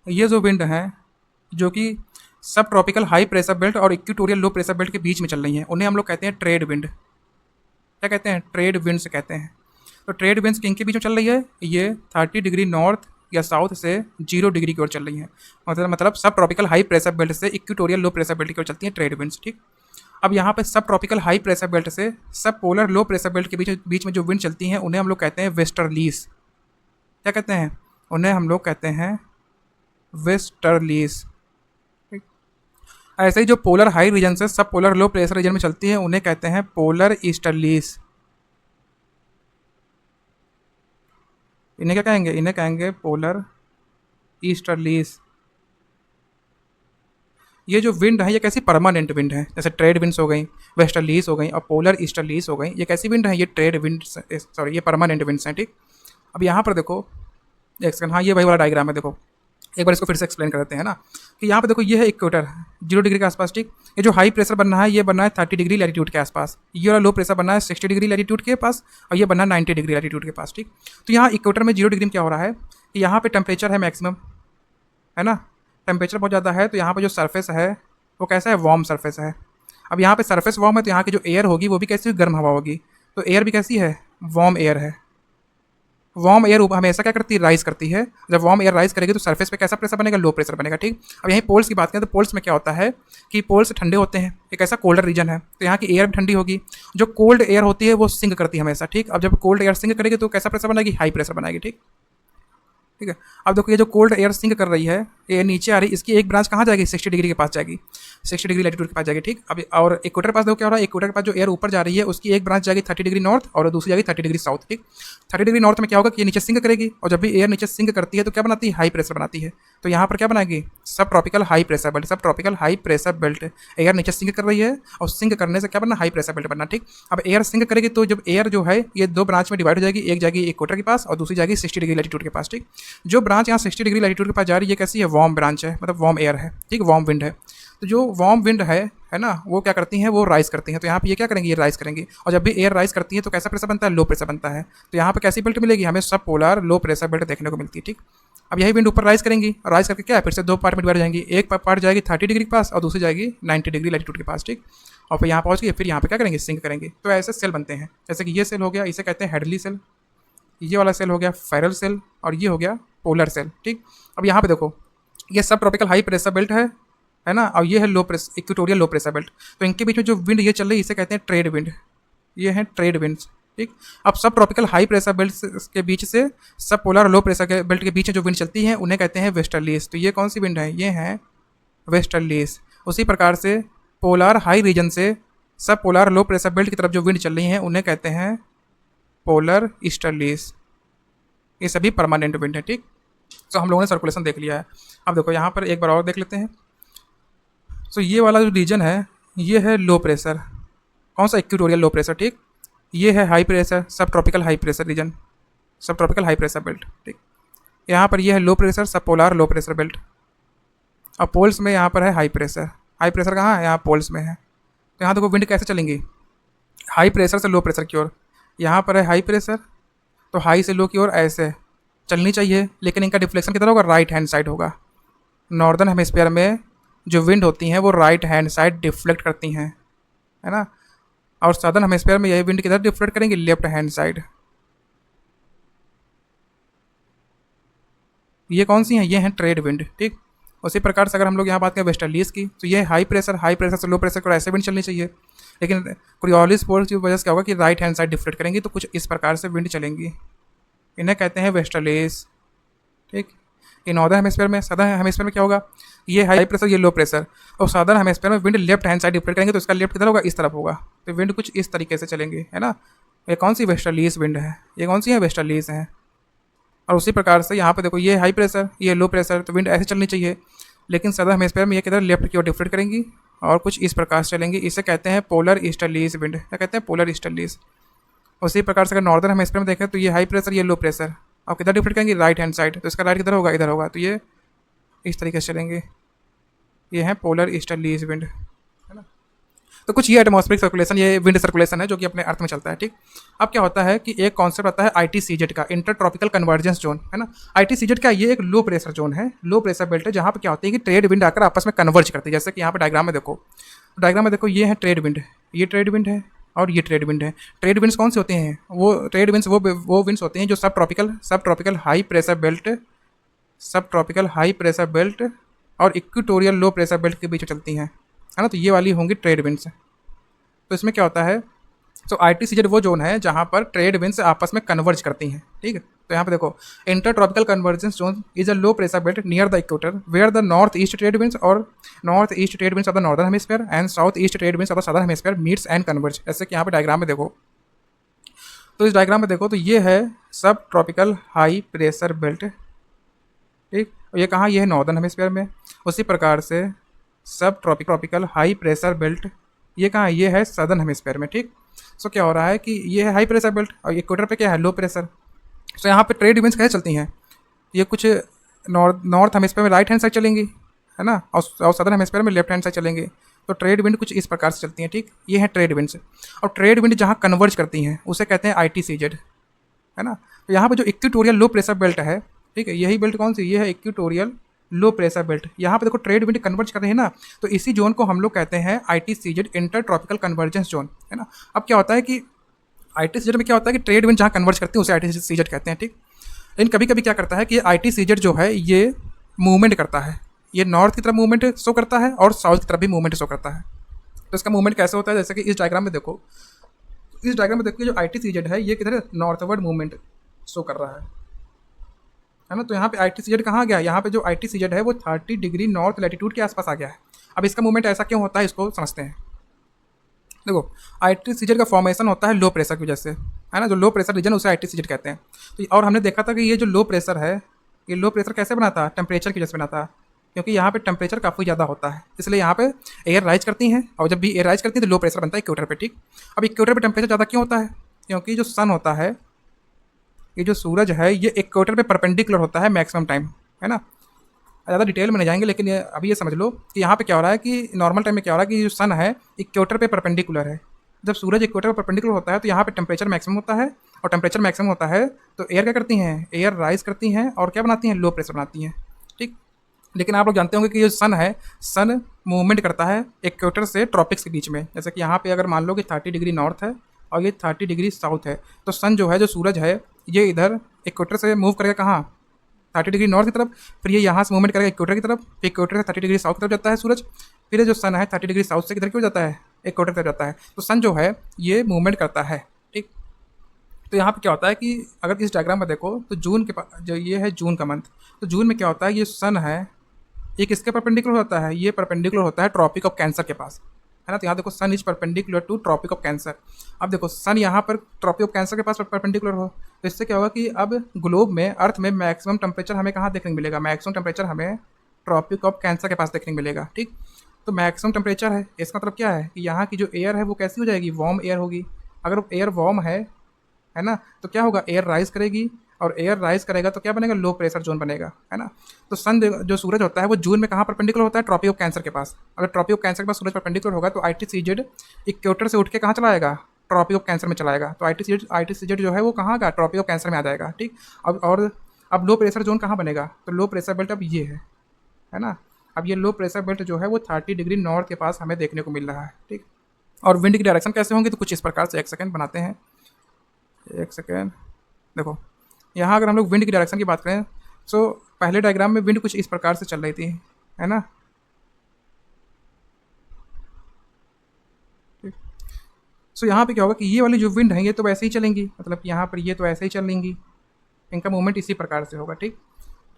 ये जो विंड हैं जो कि सब ट्रॉपिकल हाई प्रेशर बेल्ट और इक्वेटोरियल लो प्रेशर बेल्ट के बीच में चल रही हैं, उन्हें हम लोग कहते हैं ट्रेड विंड। क्या कहते हैं? ट्रेड विंड्स कहते हैं। तो ट्रेड विंड्स किनके बीच में चल रही है? ये 30 डिग्री नॉर्थ या साउथ से 0 डिग्री की ओर चल रही हैं, मतलब सब ट्रॉपिकल हाई प्रेशर बेल्ट से इक्वेटोरियल लो प्रेशर बेल्ट की ओर चलती हैं ट्रेड विंड्स, ठीक। अब यहाँ पे सब ट्रॉपिकल हाई प्रेशर बेल्ट से सब पोलर लो प्रेशर बेल्ट के बीच में जो विंड चलती हैं उन्हें हम लोग कहते हैं वेस्टर्लीज। क्या कहते हैं? उन्हें हम लोग कहते हैं वेस्टर्लीज। ऐसे ही जो पोलर हाई रीजन से सब पोलर लो प्रेशर रीजन में चलती है उन्हें कहते हैं पोलर ईस्टर्लीज। इन्हें क्या कहेंगे? इन्हें कहेंगे पोलर ईस्टर्लीज। ये जो विंड है ये कैसी परमानेंट विंड है, जैसे ट्रेड विंड्स हो गई, वेस्टर्लीज हो गई और पोलर ईस्टर्लीज हो गई, ये कैसी विंड है? ये ट्रेड विंड्स, सॉरी ये परमानेंट विंड्स हैं, ठीक। अब यहाँ पर देखो एक सेकंड, हाँ ये वही वाला डायग्राम है, देखो एक बार इसको फिर से एक्सप्लेन कर देते हैं ना, कि यहाँ पे देखो ये है इक्वेटर 0 डिग्री के आसपास, ठीक। ये जो हाई प्रेशर बनना है ये बनना है 30 डिग्री लैटिट्यूड के आसपास, ये वाला लो प्रेशर बनना है 60 डिग्री लैटिट्यूड के पास, और ये बनना है 90 डिग्री लैटिट्यूड के पास, ठीक। तो यहाँ इक्वेटर में 0 डिग्री में क्या हो रहा है कि यहाँ पे टेम्परेचर है मैक्सिमम, है ना, टेम्परेचर बहुत ज़्यादा है, तो यहाँ पर जो सरफेस है वो कैसा है? वार्म सरफेस है। अब यहाँ पे सरफेस वार्म है तो यहाँ की जो एयर होगी वो भी कैसी? गर्म हवा होगी, तो एयर भी कैसी है? वार्म एयर है। वार्म एयर हमेशा क्या करती है? राइज करती है। जब वार्म एयर राइज करेगी तो सरफेस पे कैसा प्रेशर बनेगा? लो प्रेशर बनेगा, ठीक। अब यहीं पोल्स की बात करें तो पोल्स में क्या होता है कि पोल्स ठंडे होते हैं, एक ऐसा कोल्डर रीजन है, तो यहाँ की एयर भी ठंडी होगी। जो कोल्ड एयर होती है वो सिंक करती है हमेशा, ठीक। अब जब कोल्ड एयर सिंक करेगी तो कैसा प्रेशर बनाएगी? हाई प्रेशर बनाएगी, ठीक। ठीक है। अब देखो ये जो कोल्ड एयर सिंक कर रही है ये नीचे आ रही है, इसकी एक ब्रांच कहाँ जाएगी? 60 डिग्री के पास जाएगी, 60 डिग्री लैटिट्यूड के पास जाएगी, ठीक। अब और इक्वेटर के पास देखो क्या हो रहा है, इक्वेटर के पास जो एयर ऊपर जा रही है उसकी एक ब्रांच जाएगी 30 डिग्री नॉर्थ और दूसरी जाएगी 30 डिग्री साउथ, ठीक। 30 डिग्री नॉर्थ में क्या होगा कि ये नीचे सिंक करेगी, और जब भी एयर नीचे सिंक करती है तो क्या बनाती है? हाई प्रेशर बनाती है। तो यहाँ पर क्या बनाएगी? सब ट्रॉपिकल हाई प्रेशर बेल्ट, सब tropical high pressure belt, air नीचे सिंक कर रही है और सिंक करने से क्या बनना? हाई प्रेशर बेल्ट बनना, ठीक। अब एयर सिंक करेगी तो जब एयर जो है ये दो ब्रांच में डिवाइड हो जाएगी, एक जाएगी इक्वेटर के पास और दूसरी जाएगी 60 डिग्री लैटिट्यूड के पास, ठीक। जो ब्रांच यहाँ 60 डिग्री लैटिट्यूड के पास जा रही है कैसी है? वार्म ब्रांच है, मतलब वार्म एयर है, ठीक, वार्म विंड है। तो जो वार्म विंड है ना, वो क्या करती हैं? वो राइज करती हैं। तो यहाँ पे ये क्या करेंगी? ये राइज करेंगी, और जब भी एयर राइज करती है तो कैसा प्रेशर बनता है? लो प्रेशर बनता है। तो यहाँ पे कैसी बेल्ट मिलेगी? हमें सब पोलर लो प्रेशर बेल्ट देखने को मिलती है, ठीक। अब यही विंड ऊपर राइज करेंगी, राइज करके क्या है? फिर से दो पार्ट में डिवाइड हो जाएंगी, एक पार्ट जाएगी 30 डिग्री के पास और दूसरी जाएगी 90 डिग्री लैटिट्यूड के पास, ठीक। और फिर यहाँ पहुँच गई, फिर यहाँ पे क्या करेंगे? सिंक करेंगे। तो ऐसे सेल बनते हैं, जैसे कि ये सेल हो गया, इसे कहते हैं हेडली सेल, ये वाला सेल हो गया फेरल सेल, और ये हो गया पोलर सेल, ठीक। अब यहाँ पे देखो ये सब ट्रॉपिकल हाई प्रेशर बेल्ट है ना, और ये है low pressure equatorial low pressure belt. तो इनके बीच में जो विंड ये चल रही है इसे कहते हैं ट्रेड विंड, ये हैं ट्रेड विंड्स, ठीक। अब सब ट्रॉपिकल हाई प्रेशर बेल्ट के बीच से सब पोलर लो प्रेशर के बेल्ट के बीच में जो विंड चलती है उन्हें कहते हैं वेस्टर्लीज। तो ये कौन सी विंड है? ये है वेस्टर्लीज। उसी प्रकार से पोलर हाई रीजन से सब पोलर लो प्रेशर बेल्ट की तरफ जो विंड चल रही हैं उन्हें कहते हैं पोलर ईस्टर्लीज। ये सभी परमानेंट विंड है, ठीक। तो हम लोगों ने सर्कुलेशन देख लिया है। अब देखो यहाँ पर एक बार और देख लेते हैं। तो ये वाला जो रीजन है ये है लो प्रेशर, कौन सा? इक्वेटोरियल लो प्रेशर, ठीक। ये है हाई प्रेशर, सब ट्रॉपिकल हाई प्रेशर रीजन, सब ट्रॉपिकल हाई प्रेशर बेल्ट, ठीक। यहाँ पर ये है लो प्रेशर, सब पोलर लो प्रेशर बेल्ट। और पोल्स में यहाँ पर है हाई प्रेशर। हाई प्रेशर कहाँ है? यहाँ पोल्स में है। तो यहाँ देखो विंड कैसे चलेंगी? हाई प्रेशर से लो प्रेशर की ओर। यहाँ पर है हाई प्रेशर, तो हाई से लो की ओर ऐसे चलनी चाहिए, लेकिन इनका डिफ्लेक्शन किधर होगा? राइट हैंड साइड होगा। नॉर्दर्न हेमिस्फीयर में जो विंड होती हैं वो राइट हैंड साइड डिफ्लेक्ट करती हैं, है ना, और सदर्न हेमिस्फीयर में यही विंड किधर डिफ्लेक्ट करेंगे? Left hand side. ये कौन सी हैं, ये हैं ट्रेड विंड, ठीक। उसी प्रकार से अगर हम लोग यहाँ बात करें वेस्टर्लीज की, तो ये हाई प्रेशर से लो प्रेशर को ऐसे विंड चलनी चाहिए, लेकिन कोरियोलिस फोर्स की वजह से क्या होगा कि राइट हैंड साइड डिफ्लेक्ट करेंगी, तो कुछ इस प्रकार से विंड चलेंगी, इन्हें कहते हैं वेस्टर्लीज, ठीक। ये नॉर्दर्न हेमिस्फीयर में, सदर्न हेमिस्फीयर में क्या होगा, ये हाई प्रेशर ये लो प्रेशर, और सदर्न हेमिस्फीयर में wind left hand side deflect करेंगे, तो इसका लेफ्ट किधर होगा, इस तरफ होगा, तो विंड कुछ इस तरीके से चलेंगे, है ना। ये कौन सी वेस्टर्लीज विंड है, ये कौन सी है, वेस्टर्लीज है। और उसी प्रकार से यहाँ पे देखो ये हाई प्रेशर ये लो प्रेशर, तो विंड ऐसे चलनी चाहिए, लेकिन सदर्न हेमिस्फीयर में ये किधर लेफ्ट की ओर डिफ्लेक्ट करेंगी और कुछ इस प्रकार से चलेंगी, इसे कहते हैं पोलर ईस्टर्लीज विंड, क्या कहते हैं, पोलर ईस्टर्लीज। उसी प्रकार से अगर नॉर्दर्न हेमिस्फीयर में देखें तो ये हाई प्रेशर ये लो प्रेशर, और किधर डिफ्लेक्ट करेंगे, राइट हैंड साइड, तो इसका राइट किधर होगा, इधर होगा, तो ये इस तरीके से चलेंगे, ये है पोलर ईस्टर्लीज विंड, है ना। तो कुछ ये एटमॉस्फेरिक सर्कुलेशन, ये विंड सर्कुलेशन है जो कि अपने अर्थ में चलता है, ठीक। अब क्या होता है कि एक कॉन्सेप्ट आता है ITCZ का, इंटर ट्रॉपिकल कन्वर्जेंस जोन, है ना। ITCZ क्या, ये एक लो प्रेशर जोन है, लो प्रेशर बेल्ट है, जहाँ पे क्या होती है कि ट्रेड विंड आकर आपस में कन्वर्ज करती है, जैसे कि यहाँ पे डायग्राम में देखो, ये है ट्रेड विंड, ये ट्रेड विंड है और ये ट्रेड विंड है। ट्रेड विंड्स कौन से होते हैं, वो ट्रेड विंड्स वो विंड्स होते हैं जो सब ट्रॉपिकल हाई प्रेशर बेल्ट और इक्वेटोरियल लो प्रेशर बेल्ट के बीच में चलती हैं, है ना। तो ये वाली होंगी ट्रेड विंड्स। तो इसमें क्या होता है, तो ITCZ वो जोन है जहाँ पर ट्रेड विंड्स आपस में कन्वर्ज करती हैं, ठीक है। तो यहाँ पे देखो, inter tropical convergence zone is a low pressure belt near the equator where the north east trade winds of the northern hemisphere and south east trade winds of the southern hemisphere meets and converge, ऐसे कि यहाँ पे diagram में देखो। तो इस diagram में देखो, तो ये है सब ट्रॉपिकल हाई प्रेशर बेल्ट, ठीक। ये कहाँ, ये है नॉर्दर्न हेमिस्फीयर में। उसी प्रकार से सब ट्रॉपिकल हाई प्रेशर बेल्ट ये कहाँ है, ये है सदर्न हेमिस्फीयर में, ठीक। सो क्या हो रहा है कि ये है हाई प्रेशर बेल्ट और इक्वेटर पे क्या है, लो प्रेशर। सो यहाँ पे ट्रेड विंड्स कैसे चलती हैं, ये कुछ नॉर्थ हेमिस्फीयर में राइट हैंड साइड चलेंगी, है ना, और सदर्न हेमिस्फीयर में लेफ्ट हैंड साइड चलेंगे। तो ट्रेड विंड कुछ इस प्रकार से चलती हैं, ठीक। ये है ट्रेड विंड्स, और ट्रेड विंड जहाँ कन्वर्ज करती हैं उसे कहते हैं ITCZ, है ना। तो यहाँ पे जो इक्वेटोरियल लो प्रेशर बेल्ट है, ठीक है, यही बेल्ट कौन सी, ये है इक्वेटोरियल लो प्रेशर बेल्ट। यहाँ पे देखो ट्रेड विंड कन्वर्ज कर रहे हैं ना, तो इसी जोन को हम लोग कहते हैं ITCZ, inter tropical convergence zone, है ना। अब क्या होता है कि ITCZ में क्या होता है कि ट्रेड विंड जहाँ कन्वर्ज करती है उसे ITCZ कहते हैं, ठीक। लेकिन कभी कभी क्या करता है कि ITCZ जो है ये मूवमेंट करता है, ये नॉर्थ की तरफ मूवमेंट शो करता है और साउथ की तरफ भी मूवमेंट शो करता है। तो इसका मूवमेंट कैसे होता है, जैसे कि इस डायग्राम में देखो, जो ITCZ है ये किधर नॉर्थवर्ड मूवमेंट शो कर रहा है ना। तो यहाँ पे ITCZ कहाँ गया, यहाँ पे जो ITCZ है वो 30 डिग्री नॉर्थ लैटिट्यूड के आसपास आ गया है। अब इसका मूवमेंट ऐसा क्यों होता है, इसको समझते हैं। देखो ITCZ का फॉर्मेशन होता है लो प्रेशर की वजह से, है ना, जो लो प्रेशर रीजन उसे ITCZ कहते हैं। तो और हमने देखा था कि ये जो लो प्रेशर है, ये लो प्रेशर कैसे बना था, टेम्परेचर की वजह से बना था, क्योंकि यहाँ पे टेम्परेचर काफ़ी ज़्यादा होता है, इसलिए यहाँ पे एयर राइज करती हैं, और जब भी एयर राइज करती है तो लो प्रेशर बनता है इक्वेटर पे, ठीक। अब इक्वेटर पे टेम्परेचर ज़्यादा क्यों होता है, क्योंकि जो सन होता है, ये जो सूरज है ये इक्वेटर पे परपेंडिकुलर होता है मैक्सिमम टाइम, है ना। ज़्यादा डिटेल में नहीं जाएंगे, लेकिन अभी ये समझ लो कि यहाँ पे क्या हो रहा है कि नॉर्मल टाइम में क्या हो रहा है कि जो सन है इक्वेटर पे परपेंडिकुलर है। जब सूरज इक्वेटर पर परपेंडिकुलर होता है तो यहाँ पे टेम्परेचर मैक्सिमम होता है, और टेम्परेचर मैक्सिमम होता है तो एयर क्या करती हैं, एयर राइज करती हैं और क्या बनाती हैं, लो प्रेशर बनाती हैं, ठीक। लेकिन आप लोग जानते होंगे कि जो सन है, सन मूवमेंट करता है इक्वेटर से ट्रॉपिक्स के बीच में। जैसे कि यहाँ पे अगर मान लो कि 30 डिग्री नॉर्थ है और ये 30 डिग्री साउथ है, तो सन जो है, जो सूरज है, ये इधर इक्वेटर से मूव करेगा कहाँ, 30 डिग्री नॉर्थ की तरफ, फिर ये यहाँ से मूवमेंट करेगा इक्वेटर की तरफ, फिर इक्वेटर से 30 डिग्री साउथ की तरफ जाता है सूरज, फिर जो सन है 30 डिग्री साउथ से किधर क्यों जाता है, इक्वेटर की तरफ जाता है। तो सन जो है ये मूवमेंट करता है, ठीक। तो यहाँ पे क्या होता है कि अगर इस डायग्राम में देखो तो जून के जो ये है जून का मंथ, तो जून में क्या होता है, ये सन है ये किसके परपेंडिकुलर होता है, ये परपेंडिकुलर होता है ट्रॉपिक ऑफ कैंसर के पास, है ना। तो यहाँ देखो sun is perpendicular to tropic of cancer. अब देखो सन यहाँ पर ट्रॉपिक ऑफ कैंसर के पास परपेंडिकुलर हो, तो इससे क्या होगा कि अब ग्लोब में, अर्थ में मैक्सिमम टेम्परेचर हमें कहाँ देखने को मिलेगा, मैक्सिमम टेम्परेचर हमें ट्रॉपिक ऑफ कैंसर के पास देखने को मिलेगा, ठीक। तो मैक्सिमम टेम्परेचर है, इसका मतलब क्या है कि यहाँ की जो एयर है वो कैसी हो जाएगी, वार्म एयर होगी। अगर एयर वार्म है ना, तो क्या होगा, एयर राइज करेगी, और एयर राइज करेगा तो क्या बनेगा, लो प्रेशर जोन बनेगा, है ना। तो सन जो सूरज होता है वो जून में कहाँ परपेंडिकुलर होता है, ट्रॉपिक ऑफ कैंसर के पास। अगर ट्रॉपिक ऑफ कैंसर के पास सूरज परपेंडिकुलर होगा तो ITCZ इक्वेटर से उठ के कहाँ चला आएगा, ट्रॉपिक ऑफ कैंसर में चलाएगा। तो ITCZ जो है वो कहाँ का, ट्रॉपिक ऑफ कैंसर में आ जाएगा, ठीक। अब लो प्रेशर जोन कहाँ बनेगा, तो लो प्रेशर बेल्ट अब ये है ना। अब ये लो प्रेशर बेल्ट जो है वो 30 डिग्री नॉर्थ के पास हमें देखने को मिल रहा है, ठीक। और विंड की डायरेक्शन कैसे होंगी, तो कुछ इस प्रकार से, एक सेकेंड बनाते हैं, एक सेकेंड। देखो यहाँ अगर हम लोग विंड की डायरेक्शन की बात करें, सो पहले डायग्राम में विंड कुछ इस प्रकार से चल रही थी, है ना। सो यहाँ पे क्या होगा कि ये वाली जो विंड है ये तो वैसे ही चलेंगी, मतलब कि यहाँ पर ये तो ऐसे ही चलेंगी, इनका मूवमेंट इसी प्रकार से होगा। ठीक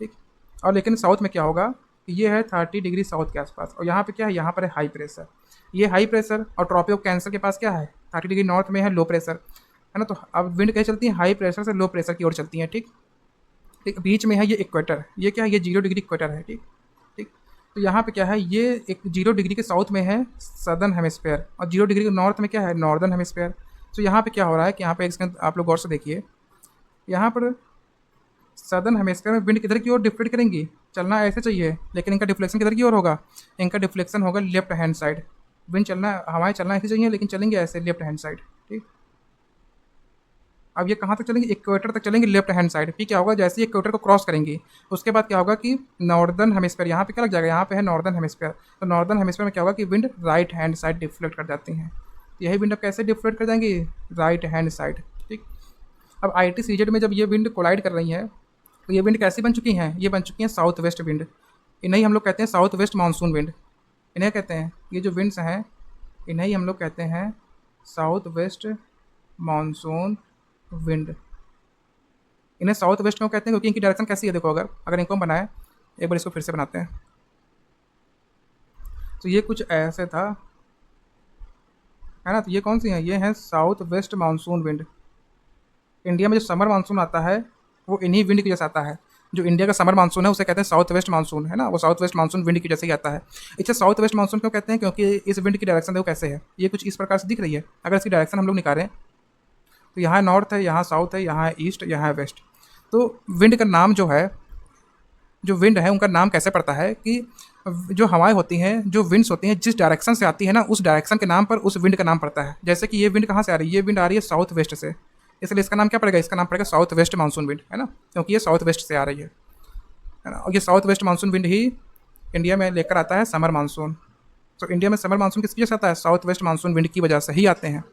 ठीक। और लेकिन साउथ में क्या होगा कि ये है 30 डिग्री साउथ के आसपास, और यहाँ पे क्या है, यहाँ पर है हाई प्रेशर, ये हाई प्रेशर, और ट्रॉपिक ऑफ कैंसर के पास क्या है 30 डिग्री नॉर्थ में है लो प्रेशर, है ना। तो अब विंड कैसे चलती है, हाई प्रेशर से लो प्रेशर की ओर चलती हैं। ठीक ठीक। बीच में है ये इक्वेटर, ये क्या है, ये 0 डिग्री इक्वेटर है। ठीक ठीक। तो यहाँ पे क्या है, ये एक 0 डिग्री के साउथ में है सदर्न हेमिस्फेयर, और 0 डिग्री के नॉर्थ में क्या है नॉर्दर्न हेमिस्फेयर। तो यहाँ पे क्या हो रहा है कि यहाँ पे आप लोग गौर से देखिए, यहाँ पर सदर्न हेमिस्फेयर में विंड किधर की ओर डिफ्लेक्ट करेंगी, चलना ऐसे चाहिए, लेकिन इनका डिफ्लेक्शन किधर की ओर होगा, इनका डिफ्लेक्शन होगा लेफ्ट हैंड साइड। विंड चलना हवाएं चलना ऐसे चाहिए, लेकिन चलेंगे ऐसे लेफ्ट हैंड साइड। ठीक। अब ये कहाँ तक चलेंगे, इक्वेटर तक चलेंगे लेफ्ट हैंड साइड। फिर क्या होगा, जैसे ही इक्वेटर को क्रॉस करेंगी उसके बाद क्या होगा कि नॉर्दर्न हेमिस्फीयर, यहाँ पे क्या लग जाएगा, यहाँ पे है नॉर्दर्न हेमिस्फीयर, तो नॉर्दर्न हेमिस्फीयर में क्या होगा कि wind right hand side deflect कर जाती हैं। यही विंड अब कैसे डिफ्लेक्ट कर जाएंगी, राइट हैंड साइड। ठीक। अब ITCZ में जब ये विंड कोलाइड कर रही हैं तो ये विंड कैसी बन चुकी हैं, ये बन चुकी हैं साउथ वेस्ट विंड। इन्हें हम लोग कहते हैं साउथ वेस्ट मानसून विंड, इन्हें कहते हैं, ये जो विंड्स हैं इन्हें ही हम लोग कहते हैं साउथ वेस्ट मानसून विंड। इन्हें साउथ वेस्ट क्यों कहते हैं, क्योंकि इनकी डायरेक्शन कैसी है, देखो अगर इनको हम बनाए, एक बार इसको फिर से बनाते हैं, तो ये कुछ ऐसे था, है ना। तो ये कौन सी हैं, ये हैं south west monsoon wind. India में जो समर मानसून आता है वो इन्हीं विंड की जैसा आता है, जो इंडिया का समर मानसून है उसे कहते हैं साउथ वेस्ट मानसून, है ना, वो साउथ वेस्ट मानसून विंड की जैसे ही आता है। इसे साउथ वेस्ट मानसून क्यों कहते हैं, क्योंकि इस विंड की डायरेक्शन देखो कैसे है, ये कुछ इस प्रकार से दिख रही है। अगर इसकी डायरेक्शन हम लोग निकालें तो यहाँ नॉर्थ है, यहाँ साउथ है, यहाँ है ईस्ट, यहाँ है वेस्ट। तो विंड का नाम जो है, जो विंड है उनका नाम कैसे पड़ता है कि जो हवाएं होती हैं, जो विंड्स होती हैं, जिस डायरेक्शन से आती है ना उस डायरेक्शन के नाम पर उस विंड का नाम पड़ता है। जैसे कि ये विंड कहाँ से आ रही है, ये विंड आ रही है साउथ वेस्ट से, इसलिए इसका नाम क्या पड़ेगा, इसका नाम पड़ेगा साउथ वेस्ट मानसून विंड, है ना, क्योंकि ये साउथ वेस्ट से आ रही है ना। और ये साउथ वेस्ट मानसून विंड ही इंडिया में लेकर आता है समर मानसून। तो इंडिया में समर मानसून किस वजह से आता है, साउथ वेस्ट मानसून विंड की वजह से ही आते हैं।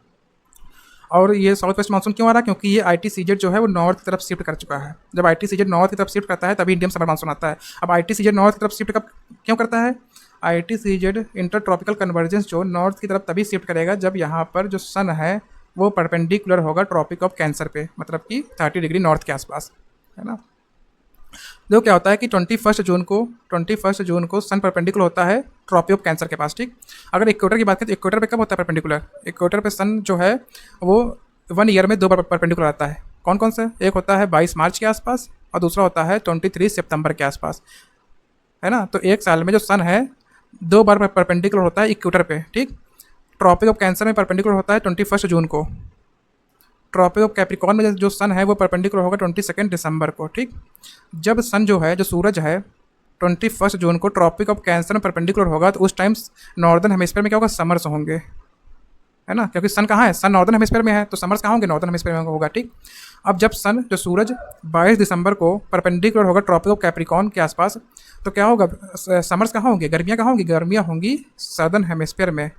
और ये साउथ वेस्ट मानसून क्यों आ रहा है, क्योंकि ये ITCZ जो है वो नॉर्थ की तरफ शिफ्ट कर चुका है। जब ITCZ नॉर्थ की तरफ शिफ्ट करता है तभी इंडियन समर मानसून आता है। अब ITCZ नॉर्थ की तरफ शिफ्ट कब क्यों करता है, ITCZ इंटर ट्रॉपिकल कन्वर्जेंस जो नॉर्थ की तरफ तभी शिफ्ट करेगा जब यहाँ पर जो सन है वो परपेंडिकुलर होगा ट्रॉपिक ऑफ कैंसर पे, मतलब कि 30 डिग्री नॉर्थ के आसपास, है ना। जो क्या होता है कि 21 जून को सन परपेंडिकुलर होता है ट्रॉपिक ऑफ कैंसर के पास। ठीक। अगर इक्वेटर की बात करें तो इक्वेटर पे कब होता है परपेंडिकुलर, इक्वेटर पे सन जो है वो 1 ईयर में 2 बार परपेंडिकुलर आता है। कौन कौन सा, एक होता है 22 मार्च के आसपास और दूसरा होता है 23 सितंबर के आसपास, है ना। तो एक साल में जो सन है 2 बार परपेंडिकुलर होता है इक्वेटर पे। ठीक। ट्रॉपिक ऑफ कैंसर में परपेंडिकुलर होता है 21 जून को, ट्रॉपिक ऑफ कैप्रिकॉर्न में जो सन है वो परपेंडिकुलर होगा 22 दिसंबर को। ठीक। जब सन जो है, जो सूरज है 21 जून को ट्रॉपिक ऑफ कैंसर में परपेंडिकुलर होगा तो उस टाइम नॉर्दर्न हेमिस्फीयर में क्या होगा, समर्स होंगे, है ना, क्योंकि सन कहाँ है, सन नॉर्दर्न हेमिस्फीयर में है, तो समर्स कहाँ होंगे, नॉर्दर्न हेमिस्फीयर में होगा। ठीक। अब जब सन जो सूरज 22 दिसंबर को परपेंडिकुलर होगा ट्रॉपिक ऑफ कैप्रिकॉर्न के आसपास, तो क्या होगा, समर्स कहाँ होंगे, गर्मियाँ कहाँ होंगी, गर्मियाँ होंगी सदर्न हेमिस्फीयर में,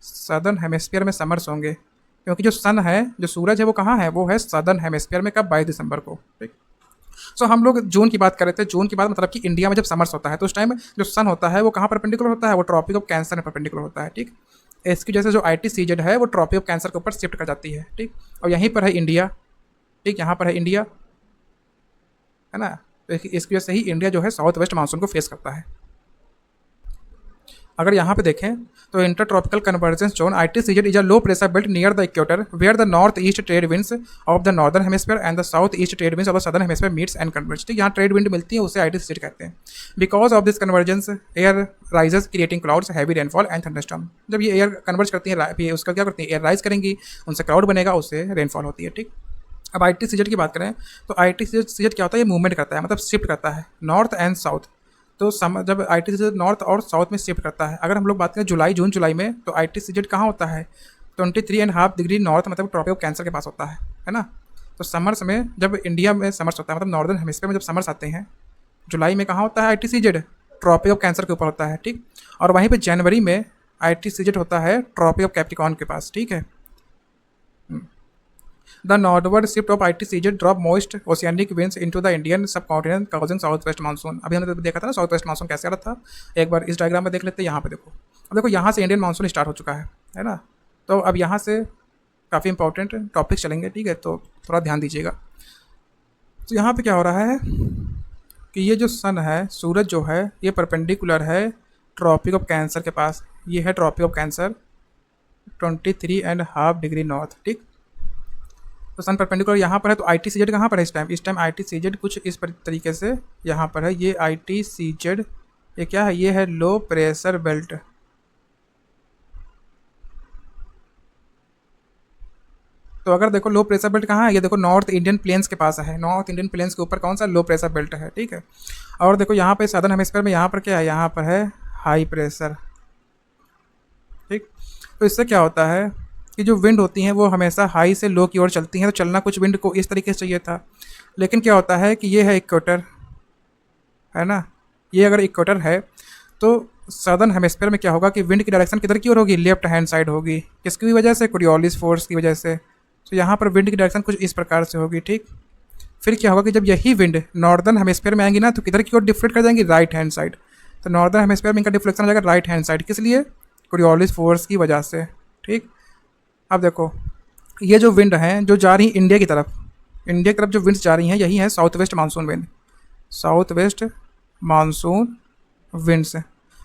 सदर्न हेमिस्फीयर में समर्स होंगे, क्योंकि जो सन है, जो सूरज है वो कहाँ है, वो है सदर्न हेमिस्फीयर में, कब, 22 दिसंबर को। ठीक। सो हम लोग जून की बात कर रहे थे, जून की बात मतलब कि इंडिया में जब समर्स होता है तो उस टाइम जो सन होता है वो कहाँ परपेंडिकुलर होता है, वो ट्रॉपिक ऑफ कैंसर में परपेंडिकुलर होता है। ठीक। इसकी जैसे जो ITCZ है वो ट्रॉपिक ऑफ कैंसर के ऊपर शिफ्ट कर जाती है। ठीक। और यहीं पर है इंडिया, ठीक, यहाँ पर है इंडिया, है ना। तो इसकी वजह से ही इंडिया जो है साउथ वेस्ट मानसून को फेस करता है। अगर यहाँ पे देखें तो inter tropical convergence zone ITCZ is a low pressure belt near the equator where the north east trade winds of the northern hemisphere and the south east trade winds of the southern hemisphere meets and converge. ठीक, यहाँ trade wind मिलती है उसे ITCZ कहते हैं। Because of this convergence air rises creating clouds heavy rainfall and thunderstorm. जब ये air converge करती है उसका क्या करती है, एयर राइज करेंगी, उनसे क्लाउड बनेगा, उससे रेनफॉल होती है। ठीक। अब ITCZ की बात करें तो ITCZ क्या होता है, ये मूवमेंट करता है, मतलब शिफ्ट करता है नॉर्थ एंड साउथ। तो जब ITCZ नॉर्थ और साउथ में शिफ्ट करता है, अगर हम लोग बात करें जून जुलाई में, तो ITCZ कहाँ होता है, 23.5 डिग्री नॉर्थ, मतलब ट्रॉपिक ऑफ कैंसर के पास होता है ना। तो समर्स में जब इंडिया में समर्स होता है, मतलब नॉर्दर्न हेमिस्फीयर में जब समर्स आते हैं, जुलाई में कहाँ होता है ITCZ, ट्रॉपिक ऑफ कैंसर के ऊपर होता है। ठीक। और वहीं पर जनवरी में ITCZ होता है ट्रॉपिक ऑफ कैप्रिकॉर्न के पास। ठीक है। The northward shift of ITCZ drop most oceanic winds into the Indian sub continent causing south west monsoon. अभी हमने देखा था ना साउथ वेस्ट मानसून कैसे आ रहा था, एक बार इस डायग्राम में देख लेते हैं। यहाँ पे देखो, अब देखो यहाँ से इंडियन मानसून स्टार्ट हो चुका है ना। तो अब यहाँ से काफ़ी इंपॉर्टेंट टॉपिक्स चलेंगे, ठीक है, तो थोड़ा ध्यान दीजिएगा। तो यहाँ पे क्या हो रहा है कि ये जो सन है, सूरज जो है, ये परपेंडिकुलर है ट्रॉपिक ऑफ कैंसर के पास। ये है tropic of cancer 23.5 degree north, ठीक। तो सन परपेंडिकुलर यहाँ पर है, तो ITCZ कहाँ पर है इस टाइम? इस टाइम ITCZ कुछ इस तरीके से यहाँ पर है। ये ITCZ ये क्या है? ये है लो प्रेशर बेल्ट। तो अगर देखो लो प्रेशर बेल्ट कहाँ है, ये देखो नॉर्थ इंडियन प्लेन्स के पास है। नॉर्थ इंडियन प्लेन्स के ऊपर कौन सा लो प्रेशर बेल्ट है, ठीक है। और देखो यहाँ पे सदर्न हेमिस्फीयर में यहाँ पर क्या है? यहाँ पर है हाई प्रेशर, ठीक। तो इससे क्या होता है कि जो विंड होती हैं वो हमेशा हाई से लो की ओर चलती हैं। तो चलना कुछ विंड को इस तरीके से चाहिए था, लेकिन क्या होता है कि ये है इक्वेटर, है ना। ये अगर इक्वेटर है तो सदर्न हेमिस्फीयर में क्या होगा कि विंड की डायरेक्शन किधर की ओर होगी? लेफ्ट हैंड साइड होगी। किसकी वजह से? कोरियोलिस फोर्स की वजह से। तो यहाँ पर विंड की डायरेक्शन कुछ इस प्रकार से होगी, ठीक। फिर क्या होगा कि जब यही विंड नॉर्दर्न हेमिस्फीयर में आएंगी ना, तो किधर की ओर डिफ्लेक्ट कर जाएंगी? Right hand side. तो नॉर्दर्न हेमिस्फीयर में इनका डिफ्लेक्शन हो जाएगा राइट हैंड साइड। किस लिए? कोरियोलिस फोर्स की वजह से, ठीक। अब देखो ये जो विंड हैं जो जा रही इंडिया की तरफ, इंडिया की तरफ जो विंड्स जा रही हैं, यही है south west monsoon wind, south west monsoon winds.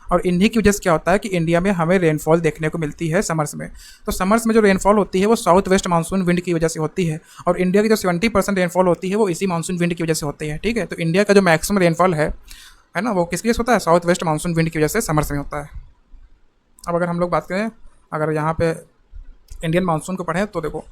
और इन्हीं की वजह से क्या होता है कि इंडिया में हमें रेनफॉल देखने को मिलती है समर्स में। तो समर्स में जो रेनफॉल होती है वो साउथ वेस्ट मानसून विंड की वजह से होती है। और इंडिया की जो 70% रेनफॉल होती है वो इसी मानसून विंड की वजह से होती है, ठीक है। तो इंडिया का जो मैक्सिमम रेनफॉल है ना, वो किसकी वजह से होता है? साउथ वेस्ट मानसून विंड की वजह से समर्स में होता है। अब अगर हम लोग बात करें, अगर यहाँ पे इंडियन मानसून को पढ़ें तो देखो,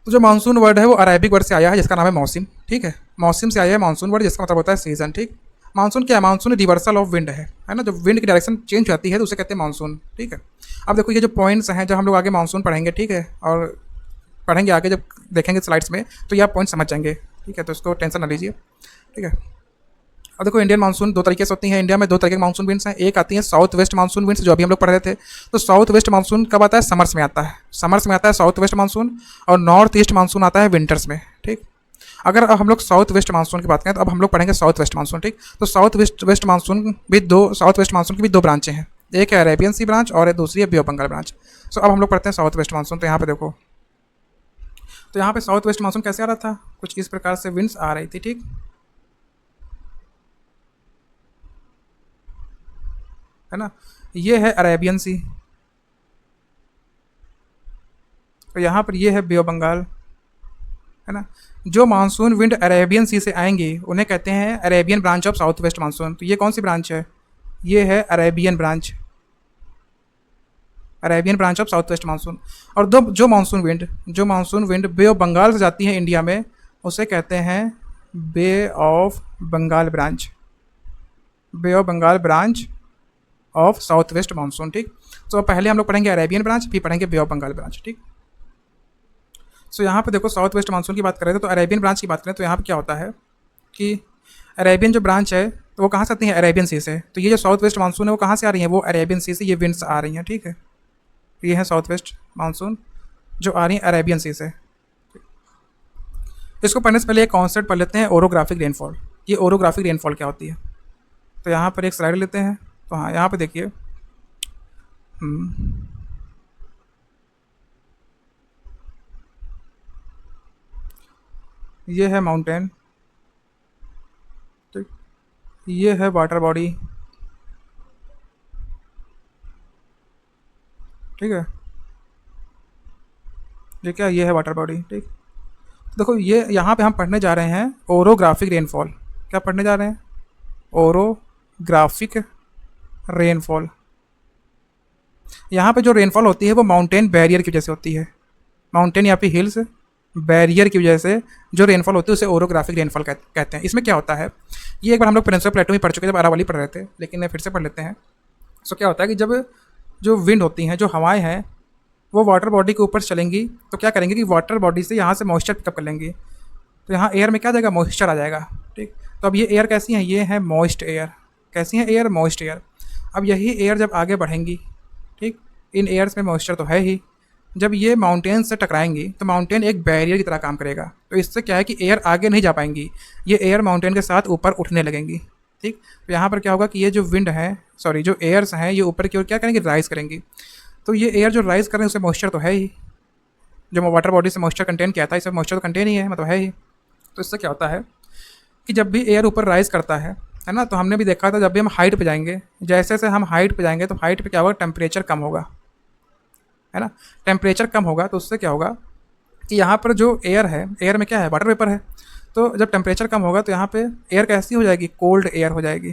तो जो मानसून वर्ड है वो अरेबिक वर्ड से आया है जिसका नाम है मौसम, ठीक है। मौसम से आया है मानसून वर्ड जिसका मतलब होता है सीजन, ठीक। मानसून क्या है? मानसून रिवर्सल ऑफ विंड है ना। जब विंड की डायरेक्शन चेंज हो जाती है तो उसे कहते हैं मानसून, ठीक है। अब देखो ये जो पॉइंट्स हैं, जब हम लोग आगे मानसून पढ़ेंगे, ठीक है, और पढ़ेंगे आगे जब देखेंगे स्लाइड्स में, तो ये आप पॉइंट समझ जाएंगे, ठीक है। तो इसको टेंशन ना लीजिए, ठीक है। अब देखो इंडियन मानसून दो तरीके से होती हैं। इंडिया में दो तरीके के मानसून विंड्स हैं। एक आती है साउथ वेस्ट मानसून विंड्स, जो अभी हम लोग पढ़ रहे थे। तो साउथ वेस्ट मानसून कब आता है? समर्स में आता है। समर्स में आता है साउथ वेस्ट मानसून, और नॉर्थ ईस्ट मानसून आता है विंटर्स में, ठीक। अगर अब हम लोग साउथ वेस्ट मानसून की बात करें तो अब हम लोग पढ़ेंगे साउथ वेस्ट मानसून, ठीक। तो साउथ वेस्ट मानसून भी साउथ वेस्ट मानसून की भी दो ब्रांचें हैं। एक है अरेबियन सी ब्रांच और दूसरी है बे ऑफ बंगाल ब्रांच। सो अब हम लोग पढ़ते हैं साउथ वेस्ट मानसून। तो यहाँ पे देखो, तो यहाँ पे साउथ वेस्ट मानसून कैसे आ रहा था? कुछ इस प्रकार से विंड्स आ रही थी, ठीक, है ना। ये है अरेबियन सी, तो यहाँ पर ये है बे ऑफ बंगाल, है ना। जो मानसून विंड अरेबियन सी से आएंगे उन्हें कहते हैं Arabian branch of south west monsoon. तो ये कौन सी ब्रांच है? ये है Arabian branch, Arabian branch of south west monsoon. और दो जो monsoon wind bay of Bengal से जाती है इंडिया में, उसे कहते हैं bay of Bengal branch, bay of Bengal branch of south west monsoon, ठीक। तो पहले हम लोग पढ़ेंगे अरेबियन ब्रांच, फिर पढ़ेंगे बे ऑफ बंगाल ब्रांच, ठीक। सो यहाँ पे देखो साउथ वेस्ट मानसून की बात कर रहे थे, तो अरेबियन ब्रांच की बात करें तो यहाँ पे क्या होता है कि अरेबियन जो ब्रांच है तो वो कहाँ से आती है? अरेबियन सी से। तो ये जो साउथ वेस्ट मानसून है वो कहाँ से आ रही है? वो अरेबियन सी से ये विंड्स आ रही हैं, ठीक है। ये है साउथ वेस्ट मानसून जो आ रही है अरेबियन सी से। इसको पढ़ने से पहले एक कॉन्सेप्ट पढ़ लेते हैं, ओरोग्राफिक रेनफॉल। ये ओरोग्राफिक रेनफॉल क्या होती है? तो यहाँ पर एक स्लाइड लेते हैं। तो हाँ, यहाँ पे देखिए, ये है माउंटेन, ठीक, ये है वाटर बॉडी, ठीक है, ये क्या? ये है वाटर बॉडी, ठीक। देखो ये यहाँ पे हम पढ़ने जा रहे हैं ओरोग्राफिक रेनफॉल। क्या पढ़ने जा रहे हैं? Orographic rainfall. यहाँ पे जो रेनफॉल होती है वो माउंटेन बैरियर की वजह से होती है। माउंटेन या फिर हिल्स बैरियर की वजह से जो रेनफॉल होती है उसे ओरोग्राफिक रेनफॉल कहते हैं। इसमें क्या होता है, ये एक बार हम लोग पेनिनसुला प्लेटो में पढ़ चुके हैं जब अरावली पढ़ रहे थे, लेकिन फिर से पढ़ लेते हैं। सो क्या होता है कि जब जो विंड होती हैं, जो हवाएं हैं, वो वाटर बॉडी के ऊपर चलेंगी तो क्या करेंगे कि वाटर बॉडी से यहाँ से मॉइस्चर पिकअप कर लेंगी। तो यहाँ एयर में क्या आ जाएगा? मॉइस्चर आ जाएगा, ठीक। तो अब ये एयर कैसी है? ये है मॉइस्ट एयर। कैसी है एयर? Moist air. अब यही एयर जब आगे बढ़ेंगी, ठीक, इन एयर्स में मॉइस्चर तो है ही, जब ये माउंटेन से टकराएंगी तो माउंटेन एक बैरियर की तरह काम करेगा, तो इससे क्या है कि एयर आगे नहीं जा पाएंगी, ये एयर माउंटेन के साथ ऊपर उठने लगेंगी। ठीक, तो यहाँ पर क्या होगा कि ये जो विंड है, सॉरी जो एयर्स हैं, ये ऊपर की ओर क्या करेंगे, राइज करेंगी। तो ये एयर जो राइज कर रहे हैं उसमें मॉइस्चर तो है ही, जो वाटर बॉडी से मॉइस्चर कंटेन किया था, इसमें मॉइस्चर तो कंटेन ही है, मतलब है ही। तो इससे क्या होता है कि जब भी एयर ऊपर राइज करता है ना, तो हमने भी देखा था जब भी हम हाइट पे जाएंगे, जैसे जैसे हम हाइट पे जाएंगे तो हाइट पे क्या होगा, टेम्परेचर कम होगा, है ना। टेम्परेचर कम होगा तो उससे क्या होगा कि यहाँ पर जो एयर है, एयर में क्या है, वाटर वेपर है। तो जब टेम्परेचर कम होगा तो यहाँ पे एयर कैसी हो जाएगी, कोल्ड एयर हो जाएगी।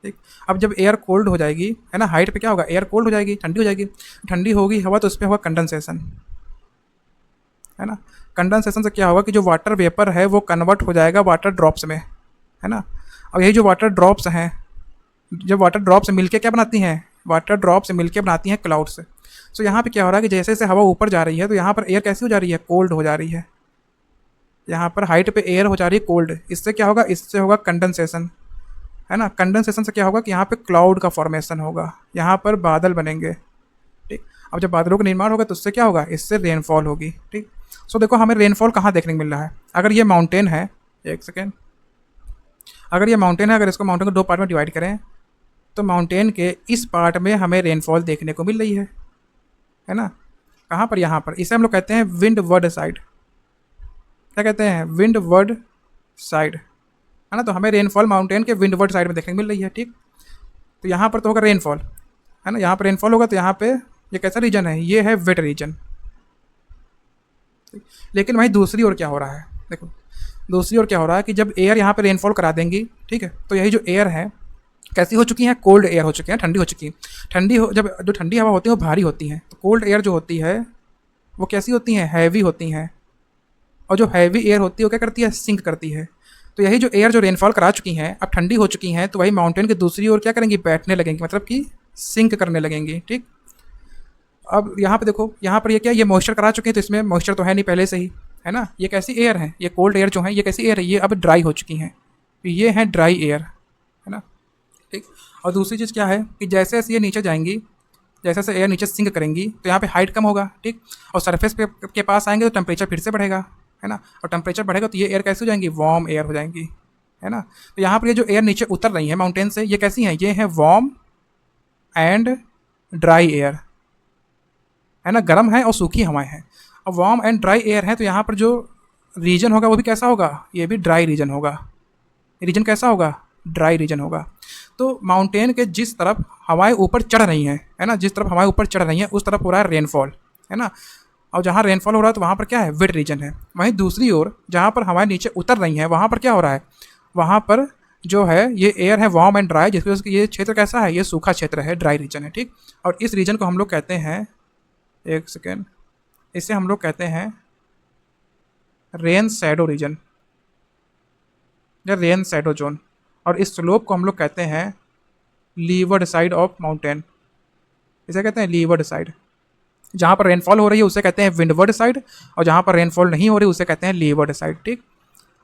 ठीक, अब जब एयर कोल्ड हो जाएगी, है ना, हाइट पे क्या होगा, एयर कोल्ड हो जाएगी, ठंडी हो जाएगी। ठंडी होगी हवा तो उसमें होगा कंडेंसेशन, है ना। कंडेंसेशन से क्या होगा कि जो वाटर वेपर है वो कन्वर्ट हो जाएगा वाटर ड्रॉप्स में, है ना। अब यही जो वाटर ड्रॉप्स हैं, जब वाटर ड्रॉप्स मिलके क्या बनाती हैं, वाटर ड्रॉप्स मिलके बनाती हैं क्लाउड्स। सो यहाँ पे क्या हो रहा है कि जैसे जैसे हवा ऊपर जा रही है तो यहाँ पर एयर कैसी हो जा रही है, कोल्ड हो जा रही है। यहाँ पर हाइट पे एयर हो जा रही है कोल्ड, इससे क्या होगा, इससे होगा कंडेंसेशन, है ना। कंडेंसेशन से क्या होगा कि यहाँ पे क्लाउड का फॉर्मेशन होगा, यहाँ पर बादल बनेंगे। ठीक, अब जब बादलों का निर्माण होगा तो उससे क्या होगा, इससे रेनफॉल होगी। ठीक, सो देखो हमें रेनफॉल कहाँ देखने को मिल रहा है, अगर ये माउंटेन है, एक सेकेंड, अगर ये माउंटेन है, अगर इसको माउंटेन को दो पार्ट में डिवाइड करें तो माउंटेन के इस पार्ट में हमें रेनफॉल देखने को मिल रही है ना। कहाँ पर, यहाँ पर, इसे हम लोग कहते हैं विंड वर्ड साइड। क्या कहते हैं, विंड वर्ड साइड, है ना। तो हमें रेनफॉल माउंटेन के विंड वर्ड साइड में देखने को मिल रही है। ठीक, तो यहाँ पर तो होगा रेनफॉल, है ना, यहाँ पर रेनफॉल होगा। तो यहाँ पे ये कैसा रीजन है, ये है वेट रीजन। लेकिन वहीं दूसरी ओर क्या हो रहा है, देखो दूसरी ओर क्या हो रहा है कि जब एयर यहाँ पे रेनफॉल करा देंगी, ठीक है, तो यही जो एयर है कैसी हो चुकी हैं, कोल्ड एयर हो चुकी हैं, ठंडी हो चुकी हैं। ठंडी हो, जब जो ठंडी हवा होती है वो भारी होती हैं, तो कोल्ड एयर जो होती है वो कैसी होती हैं, हैवी होती हैं। और जो हैवी एयर होती है वो क्या करती है, सिंक करती है। तो यही जो एयर जो रेनफॉल करा चुकी हैं अब ठंडी हो चुकी हैं, तो वही माउंटेन की दूसरी ओर क्या करेंगी, बैठने लगेंगी, मतलब कि सिंक करने लगेंगी। ठीक, अब यहाँ पे देखो, यहाँ पर ये क्या, ये मॉइस्चर करा चुके हैं, तो इसमें मॉइस्चर तो है नहीं पहले से ही, है ना। ये कैसी एयर है, ये कोल्ड एयर जो है, ये कैसी एयर है, ये अब ड्राई हो चुकी हैं, तो ये है ड्राई एयर, है ना। ठीक, और दूसरी चीज़ क्या है कि जैसे जैसे ये नीचे जाएंगी, जैसे जैसे एयर नीचे सिंक करेंगी तो यहाँ पे हाइट कम होगा। ठीक, और सरफेस पे के पास आएंगे तो टेम्परेचर फिर से बढ़ेगा, है ना। और टेम्परेचर बढ़ेगा तो ये एयर कैसे हो जाएंगी, वार्म एयर हो जाएंगी, है ना। तो यहाँ पर ये जो एयर नीचे उतर रही है माउंटेन से, ये कैसी हैं, ये है वार्म एंड ड्राई एयर, है ना। गर्म है और सूखी हवाएं हैं। अब वार्म एंड ड्राई एयर है तो यहाँ पर जो रीजन होगा वो भी कैसा होगा, ये भी ड्राई रीजन होगा। रीजन कैसा होगा, ड्राई रीजन होगा। तो माउंटेन के जिस तरफ हवाएं ऊपर चढ़ रही हैं, है ना, जिस तरफ हवाएं ऊपर चढ़ रही हैं उस तरफ हो रहा है रेनफॉल, है ना। और जहाँ रेनफॉल हो रहा है तो वहाँ पर क्या है, वेट रीजन है। वहीं दूसरी ओर जहाँ पर हवाएं नीचे उतर रही हैं वहाँ पर क्या हो रहा है, वहाँ पर जो है ये एयर है वार्म एंड ड्राई, जिसकी वजह से ये क्षेत्र कैसा है, ये सूखा क्षेत्र है, ड्राई रीजन है। ठीक, और इस रीजन को हम लोग कहते हैं, एक सेकेंड, इसे हम लोग कहते हैं रेन शैडो रीजन या रेन शैडो जोन। और इस स्लोप को हम लोग कहते हैं लीवर्ड साइड ऑफ माउंटेन, इसे कहते हैं लीवर्ड साइड। जहाँ पर रेनफॉल हो रही है उसे कहते हैं विंडवर्ड साइड, और जहाँ पर रेनफॉल नहीं हो रही उसे कहते हैं लीवर्ड साइड। ठीक,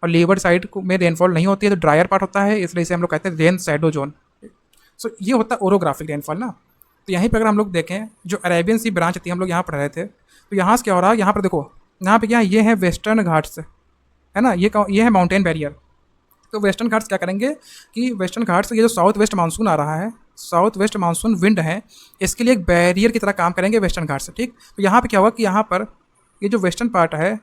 और लीवर्ड साइड में रेनफॉल नहीं होती है तो ड्रायर पार्ट होता है, इसलिए इसे हम लोग कहते हैं रेन शैडो जोन। सो ये होता है ओरोग्राफिक रेनफॉल ना। तो यहीं पर अगर हम लोग देखें, जो अरेबियन सी ब्रांच थी, हम लोग यहाँ पढ़ रहे थे, तो यहाँ से क्या हो रहा है, यहाँ पर देखो, यहाँ पे क्या है, ये है वेस्टर्न घाट्स, है ना, ये है माउंटेन बैरियर। तो वेस्टर्न घाट्स क्या करेंगे कि वेस्टर्न घाट्स ये जो साउथ वेस्ट मानसून आ रहा है, साउथ वेस्ट मानसून विंड है, इसके लिए एक बैरियर की तरह काम करेंगे वेस्टर्न घाट से। ठीक, तो यहाँ पे क्या होगा कि यहाँ पर ये जो वेस्टर्न पार्ट है,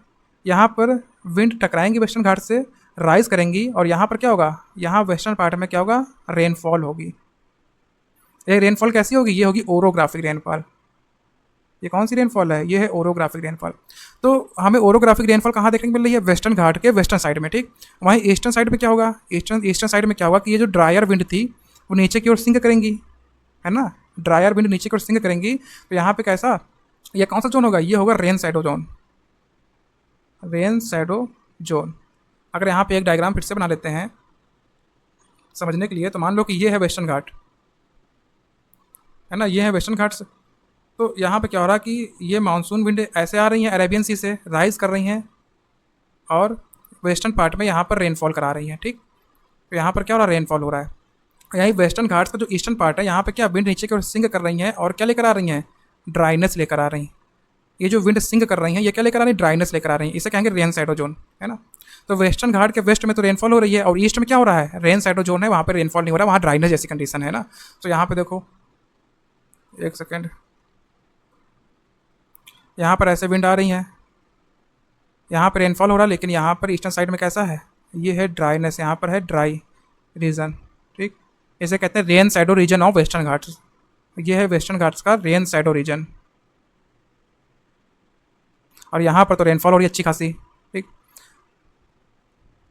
यहाँ पर विंड टकराएंगी वेस्टर्न घाट से, राइज करेंगी, और यहाँ पर क्या होगा, यहाँ वेस्टर्न पार्ट में क्या होगा, रेनफॉल होगी। ये रेनफॉल कैसी होगी, ये होगी ओरोग्राफिक रेनफॉल। ये कौन सी रेनफॉल है, ये है ओरोग्राफिक रेनफॉल। तो हमें ओरोग्राफिक रेनफॉल कहाँ देखने को मिल रही है, वेस्टर्न घाट के वेस्टर्न साइड में। ठीक, वहीं ईस्टर्न साइड में क्या होगा, ईस्टर्न साइड में क्या होगा कि ये जो ड्रायर विंड थी वो नीचे की ओर सिंक करेंगी, है ना। ड्रायर विंड नीचे की ओर सिंक करेंगी तो यहाँ पे कैसा, ये कौन सा जोन होगा, ये होगा rain shadow zone, rain shadow zone. अगर यहाँ पे एक डायग्राम फिर से बना लेते हैं समझने के लिए, तो मान लो कि ये है वेस्टर्न घाट, है ना, ये है वेस्टर्न घाट्स। तो यहाँ पे क्या हो रहा है कि ये मानसून विंड ऐसे आ रही हैं अरेबियन सी से, राइज कर रही हैं, और वेस्टर्न पार्ट में यहाँ पर रेनफॉल करा रही हैं। ठीक, तो यहाँ पर क्या हो रहा है, रेनफॉल हो रहा है। यही वेस्टर्न घाट्स का जो ईस्टर्न पार्ट है, यहाँ पे क्या विंड नीचे की ओर सिंक कर रही हैं और क्या लेकर आ रही हैं, ड्राइनेस लेकर आ रही हैं, ये जो विंड सिंक कर रही हैं, ये क्या लेकर आ रही है? ड्राइनेस लेकर आ रही हैं। इसे कहेंगे रेन साइडो जोन, है ना। तो वेस्टर्न घाट के वेस्ट में तो रेनफॉल हो रही है, और ईस्ट में क्या हो रहा है? रेन साइडो जोन है, वहाँ पे रेनफॉल नहीं हो रहा है, वहाँ ड्राइनेस जैसी कंडीशन है ना। तो यहाँ पे देखो, एक सेकेंड, यहाँ पर ऐसे विंड आ रही हैं, यहाँ पर रेनफॉल हो रहा है, लेकिन यहाँ पर ईस्टर्न साइड में कैसा है? ये है ड्राइनेस, यहाँ पर है ड्राई रीजन, ठीक। इसे कहते हैं रेन साइडो रीजन ऑफ वेस्टर्न घाट्स। ये है वेस्टर्न घाट्स का रेन साइडो रीजन, और यहाँ पर तो रेनफॉल हो रही है अच्छी खासी, ठीक।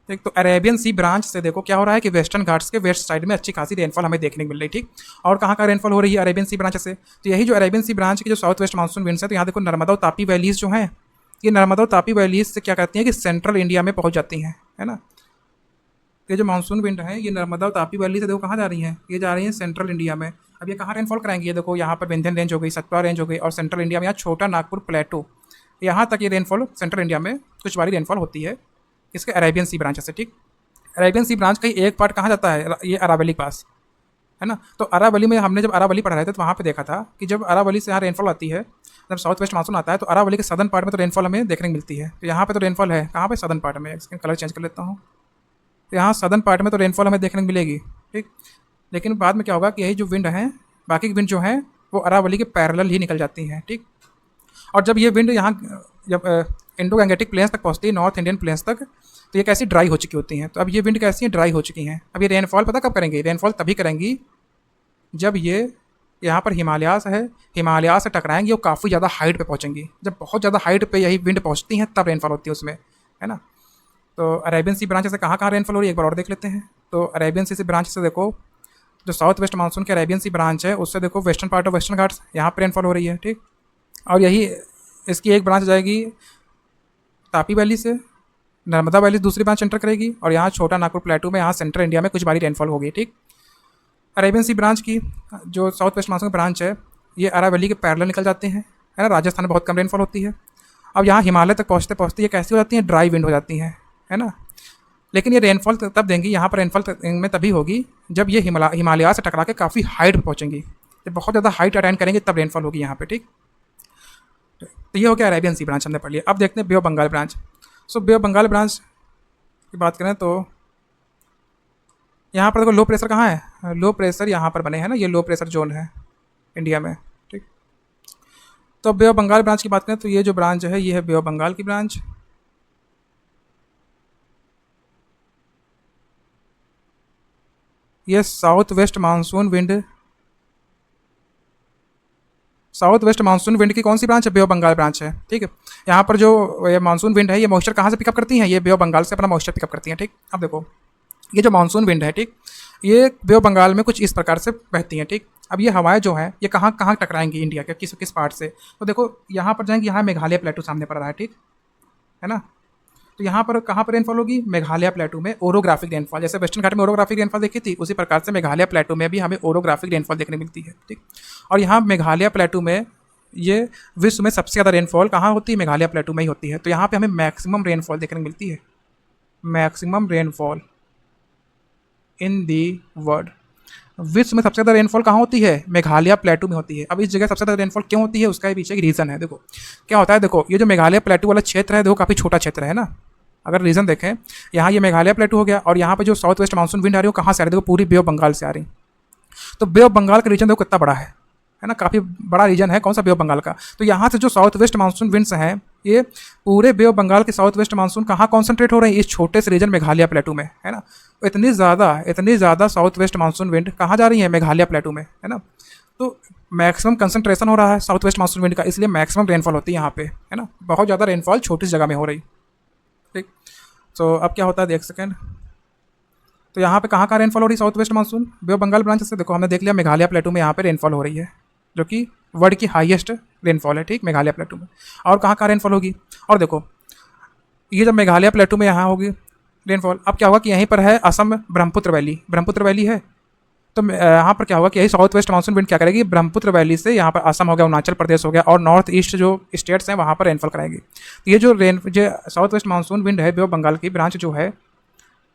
ठीक, तो अरेबियन सी ब्रांच से देखो क्या हो रहा है कि वेस्टर्न घाट्स के वेस्ट साइड में अच्छी खासी रेनफॉल हमें देखने को मिल रही है, ठीक। और कहाँ का रेनफॉल हो रही है? अरेबियन सी ब्रांच से। तो यही जो अरेबियन सी ब्रांच की जो साउथ वेस्ट मानसून विंड्स है, तो यहाँ देखो नर्मदा और तापी वैलीज जो हैं, ये नर्मदा और तापी वैलीज से क्या कहती हैं कि सेंट्रल इंडिया में पहुँच जाती हैं, है ना। ये जो मानसून विंड है, ये नर्मदा और तापी वैली से देखो कहाँ जा रही हैं? ये जा रही हैं सेंट्रल इंडिया में। अब ये कहाँ रेनफॉल कराएंगे? ये देखो यहाँ पर विंध्यन रेंज हो गई, सतपुड़ा रेंज हो गई, और सेंट्रल इंडिया में यहाँ छोटा नागपुर प्लेटो, यहाँ तक ये रेनफॉल सेंट्रल इंडिया में कुछ बारी रेनफॉल होती है इसके अरेबियन सी ब्रांच से, ठीक। अरेबियन सी ब्रांच का एक पार्ट कहाँ जाता है? ये अरावली के पास, है ना। तो अरावली में हमने जब अरावली पढ़ा रहे थे, तो वहाँ पे देखा था कि जब अरावली से यहाँ रेनफॉल आती है, जब साउथ वेस्ट मानसून आता है, तो अरावली के सदर्न पार्ट में तो रेनफॉल हमें देखने को मिलती है। तो यहाँ पे तो रेनफॉल है कहाँ पे? सदर्न पार्ट में। इसका कलर चेंज कर लेता हूँ। तो यहाँ सदर्न पार्ट में तो रेनफॉल हमें देखने को मिलेगी, ठीक। लेकिन बाद में क्या होगा कि यही जो विंड हैं, बाकी की विंड जो हैं, वो अरावली के पैरेलल ही निकल जाती हैं, ठीक। और जब ये विंड यहाँ जब इंडो गैंगेटिक प्लेन्स तक पहुँचती है, नॉर्थ इंडियन प्लेन्स तक, तो ये कैसी ड्राई हो चुकी होती हैं। तो अब ये विंड कैसी हैं? ड्राई हो चुकी हैं। अब ये रेनफॉल पता कब करेंगी? रेनफॉल तभी करेंगी जब ये यहाँ पर हिमालयास है, हिमालयास से टकराएंगी और काफ़ी ज़्यादा हाइट पे पहुँचेंगी। जब बहुत ज़्यादा हाइट पे यही विंड पहुँचती हैं, तब रेनफॉल होती है उसमें, है ना। तो अरेबियन सी ब्रांच से कहाँ कहाँ रेनफॉल हो रही है, एक बार और देख लेते हैं। तो अरेबियन सी ब्रांच से देखो, जो साउथ वेस्ट मानसून के अरेबियन सी ब्रांच है, उससे देखो western part of Western Ghats, यहाँ पर रेनफॉल हो रही है, ठीक। और यही इसकी एक ब्रांच जाएगी तापी वैली से, नर्मदा वैली दूसरी ब्रांच एंटर करेगी, और यहाँ छोटा नागपुर प्लेटू में, यहाँ सेंट्रल इंडिया में कुछ बारी रेनफॉल होगी, ठीक। अरेबियन सी ब्रांच की जो साउथ वेस्ट मानसून की ब्रांच है, ये अरावली के पैरेलल निकल जाते हैं, है ना। राजस्थान में बहुत कम रेनफॉल होती है। अब यहाँ हिमालय तक पहुँचते पहुँचते ये कैसी हो जाती हैं? ड्राई विंड हो जाती हैं, है ना। लेकिन ये रेनफॉल तब देंगी, यहाँ पर रेनफॉल में तभी होगी जब ये हिमालय से टकरा के काफ़ी हाइट पर पहुँचेंगी। जब बहुत ज़्यादा हाइट अटेंड करेंगे तब रेनफॉल होगी यहाँ पे, ठीक। तो ये हो गया अरेबियन सी ब्रांच, हमने पढ़ लिया। अब देखते हैं bay of Bengal branch. So bay of Bengal branch की बात करें तो यहाँ पर देखो लो प्रेशर कहाँ है? लो प्रेशर यहाँ पर बने हैं ना, ये लो प्रेशर जोन है इंडिया में, ठीक। तो बे ऑफ बंगाल ब्रांच की बात करें तो ये जो ब्रांच है, ये है बे ऑफ बंगाल की ब्रांच। ये south west monsoon wind, south west monsoon wind की कौन सी ब्रांच है? बे ऑफ बंगाल ब्रांच है, ठीक है। यहाँ पर जो ये मानसून विंड है, ये मॉइस्चर कहाँ से पिकअप करती हैं? ये बे ऑफ बंगाल से अपना मॉइस्चर पिकअप करती हैं, ठीक। अब देखो ये जो मानसून विंड है, ठीक, ये बे ऑफ बंगाल में कुछ इस प्रकार से बहती हैं, ठीक। अब ये हवाएं जो हैं, ये कहाँ कहाँ टकराएंगी इंडिया के, किस किस पार्ट से? तो देखो यहाँ पर जाएंगी, यहाँ मेघालय प्लेटू सामने पड़ रहा है, ठीक है ना। तो यहाँ पर कहाँ पर रेनफॉल होगी? मेघालय प्लेटू में ओरोग्राफिक रेनफॉल। जैसे वेस्टर्न घाट में ओरोग्राफिक रेनफॉल देखी थी, उसी प्रकार से मेघालय प्लेटू में भी हमें ओरोग्राफिक रेनफॉल देखने मिलती है, ठीक। और यहाँ मेघालय प्लेटू में ये विश्व में सबसे ज़्यादा रेनफॉल कहाँ होती है? मेघालय प्लेटू में ही होती है। तो यहाँ पे हमें मैक्सिमम रेनफॉल देखने को मिलती है, maximum rainfall in the world. विश्व में सबसे ज़्यादा रेनफॉल कहाँ होती है? मेघालय प्लेटू में होती है। अब इस जगह सबसे ज़्यादा रेनफॉल क्यों होती है? उसका पीछे एक रीज़न है। देखो क्या होता है, देखो ये जो मेघालय प्लेटू वाला क्षेत्र है, देखो काफ़ी छोटा क्षेत्र है ना। अगर रीज़न देखें, यहाँ ये मेघालय प्लेटू हो गया, और यहाँ पे जो साउथ वेस्ट मानसून विंड आ रही है वो कहाँ से आ रही है? देखो पूरी बे ऑफ बंगाल से आ रही। तो बे ऑफ बंगाल का रीजन देखो कितना बड़ा है ना, काफ़ी बड़ा रीजन है। कौन सा? बे ऑफ बंगाल का। तो यहाँ से जो साउथ वेस्ट मानसून विंड्स हैं, ये पूरे बे ऑफ बंगाल के साउथ वेस्ट मानसून कहाँ कॉन्सेंट्रेट हो रहे हैं? इस छोटे से रीजन मेघालय प्लेटू में, है ना। तो इतनी ज़्यादा साउथ वेस्ट मानसून विंड कहाँ जा रही है? मेघालय प्लेटू में, है ना। तो मैक्सिमम कंसंट्रेशन हो रहा है साउथ वेस्ट मानसून विंड का, इसलिए मैक्सिमम रेनफॉल होती है यहाँ पे, है ना। बहुत ज़्यादा रेनफॉल छोटी सी जगह में हो रही, ठीक। तो अब क्या होता है, देख सेकेंड। तो यहाँ पे कहाँ रेनफॉल हो रही है? South west monsoon Bay of Bengal branch से। देखो हमने देख लिया मेघालय प्लेटू में यहाँ पे रेनफॉल हो रही है, जो कि वर्ल्ड की हाईएस्ट रेनफॉल है, ठीक, मेघालय प्लेटू में। और कहाँ रेनफॉल होगी? और देखो ये जब मेघालय प्लेटू में यहाँ होगी रेनफॉल, अब क्या होगा कि यहीं पर है असम ब्रह्मपुत्र वैली है। तो यहाँ पर क्या होगा कि यही साउथ वेस्ट मानसून विंड क्या करेगी? ब्रह्मपुत्र वैली से यहाँ पर असम हो गया, अरुणाचल प्रदेश हो गया, और नॉर्थ ईस्ट जो स्टेट्स हैं वहाँ पर रेनफॉल कराएगी। तो ये जो साउथ वेस्ट मानसून विंड है, बे ऑफ बंगाल की ब्रांच जो है,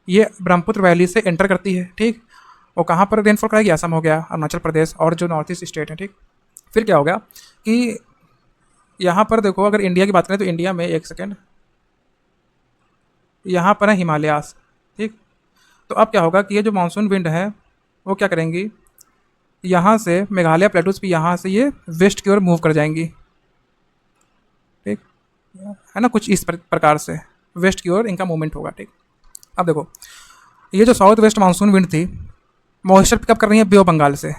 ये ब्रह्मपुत्र वैली से एंटर करती है, ठीक। और कहाँ पर रेनफॉल कराएगी? असम हो गया, अरुणाचल प्रदेश और जो नॉर्थ ईस्ट स्टेट है, ठीक। फिर क्या हो गया कि यहाँ पर देखो, अगर इंडिया की बात करें तो इंडिया में, एक सेकेंड, यहाँ पर है हिमालयास, ठीक। तो अब क्या होगा कि ये जो मानसून विंड है वो क्या करेंगी, यहाँ से मेघालय प्लेटूज पे यहाँ से ये वेस्ट की ओर मूव कर जाएंगी, ठीक है ना, कुछ इस प्रकार से वेस्ट की ओर इनका मूवमेंट होगा, ठीक। अब देखो, ये जो साउथ वेस्ट मानसून विंड थी, मॉइस्चर पिकअप कर रही है बे ऑफ बंगाल से,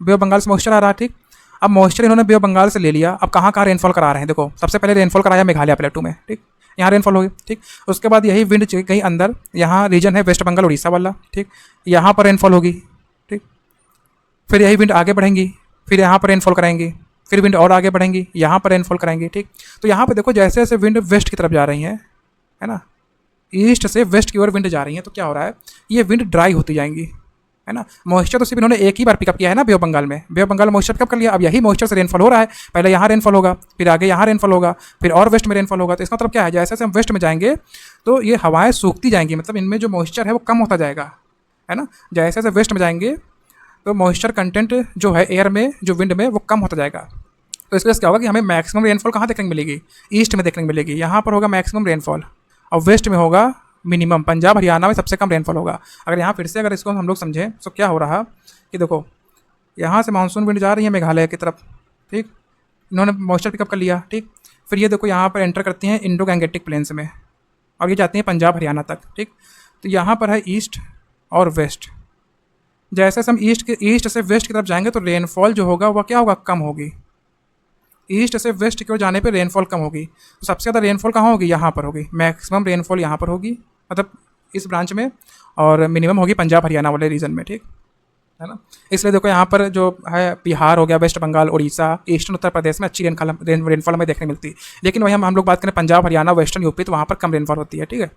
बे ऑफ बंगाल से मॉइस्चर आ रहा है, ठीक। अब मॉइस्चर इन्होंने बे ऑफ बंगाल से ले लिया, अब कहाँ कहाँ रेनफॉल करा रहे हैं, देखो सबसे पहले रेनफॉल कराया मेघालय प्लेटू में, ठीक, यहाँ रेनफॉल होगी, ठीक। उसके बाद यही विंड कहीं अंदर, यहाँ रीजन है वेस्ट बंगाल उड़ीसा वाला, ठीक, यहाँ पर रेनफॉल होगी, ठीक। फिर यही विंड आगे बढ़ेंगी, फिर यहाँ पर रेनफॉल कराएंगी, फिर विंड और आगे बढ़ेंगी, यहाँ पर रेनफॉल कराएंगी, ठीक। तो यहाँ पर देखो जैसे जैसे विंड वेस्ट की तरफ जा रही हैं, है ना, ईस्ट से वेस्ट की ओर विंड जा रही है, तो क्या हो रहा है, ये विंड ड्राई होती जाएंगी, है ना। मॉइस्चर तो सिर्फ इन्होंने एक ही बार पिकअप किया है ना बे ऑफ बंगाल में, बे ऑफ बंगाल मॉइस्चर पिकअप कर लिया, अब यही मॉइस्चर से रेनफॉल हो रहा है, पहले यहाँ रेनफॉल होगा, फिर आगे यहाँ रेनफॉल होगा, फिर और वेस्ट में रेनफॉल होगा। तो इसका मतलब क्या है, जैसे जैसे हम वेस्ट में जाएंगे तो ये हवाएं सूखती जाएंगी, मतलब इनमें जो मॉइस्चर है वो कम होता जाएगा, है ना। जैसे जैसे वेस्ट में जाएंगे तो मॉइस्चर कंटेंट जो है एयर में, जो विंड में, वो कम होता जाएगा। तो इस वजह से क्या होगा कि हमें मैक्सिमम रेनफॉल कहाँ देखने को मिलेगी, ईस्ट में देखने को मिलेगी, यहाँ पर होगा मैक्सिमम रेनफॉल, और वेस्ट में होगा मिनिमम, पंजाब हरियाणा में सबसे कम रेनफॉल होगा। अगर यहाँ फिर से अगर इसको हम लोग समझें तो क्या हो रहा कि देखो, यहाँ से मानसून विंड जा रही है मेघालय की तरफ, ठीक, इन्होंने मॉइस्चर पिकअप कर लिया, ठीक। फिर ये देखो यहाँ पर एंटर करती हैं इंडो गैंगेटिक प्लेन्स में, और ये जाती हैं पंजाब हरियाणा तक, ठीक। तो यहाँ पर है ईस्ट और वेस्ट, जैसे हम ईस्ट से वेस्ट की तरफ जाएंगे तो रेनफॉल जो होगा वह क्या होगा, कम होगी। ईस्ट से वेस्ट की ओर जाने पे रेनफॉल कम होगी, तो सबसे ज़्यादा रेनफॉल कहाँ होगी, यहाँ पर होगी, मैक्सिमम रेनफॉल यहाँ पर होगी, मतलब इस ब्रांच में, और मिनिमम होगी पंजाब हरियाणा वाले रीजन में, ठीक है ना। इसलिए देखो यहाँ पर जो है बिहार हो गया, वेस्ट बंगाल, उड़ीसा, ईस्टर्न उत्तर प्रदेश में अच्छी रेनफॉल हमें देखने मिलती है। लेकिन वही हम लोग बात करें पंजाब हरियाणा वेस्टर्न यूपी, तो वहाँ पर कम रेनफॉल होती है, ठीक है।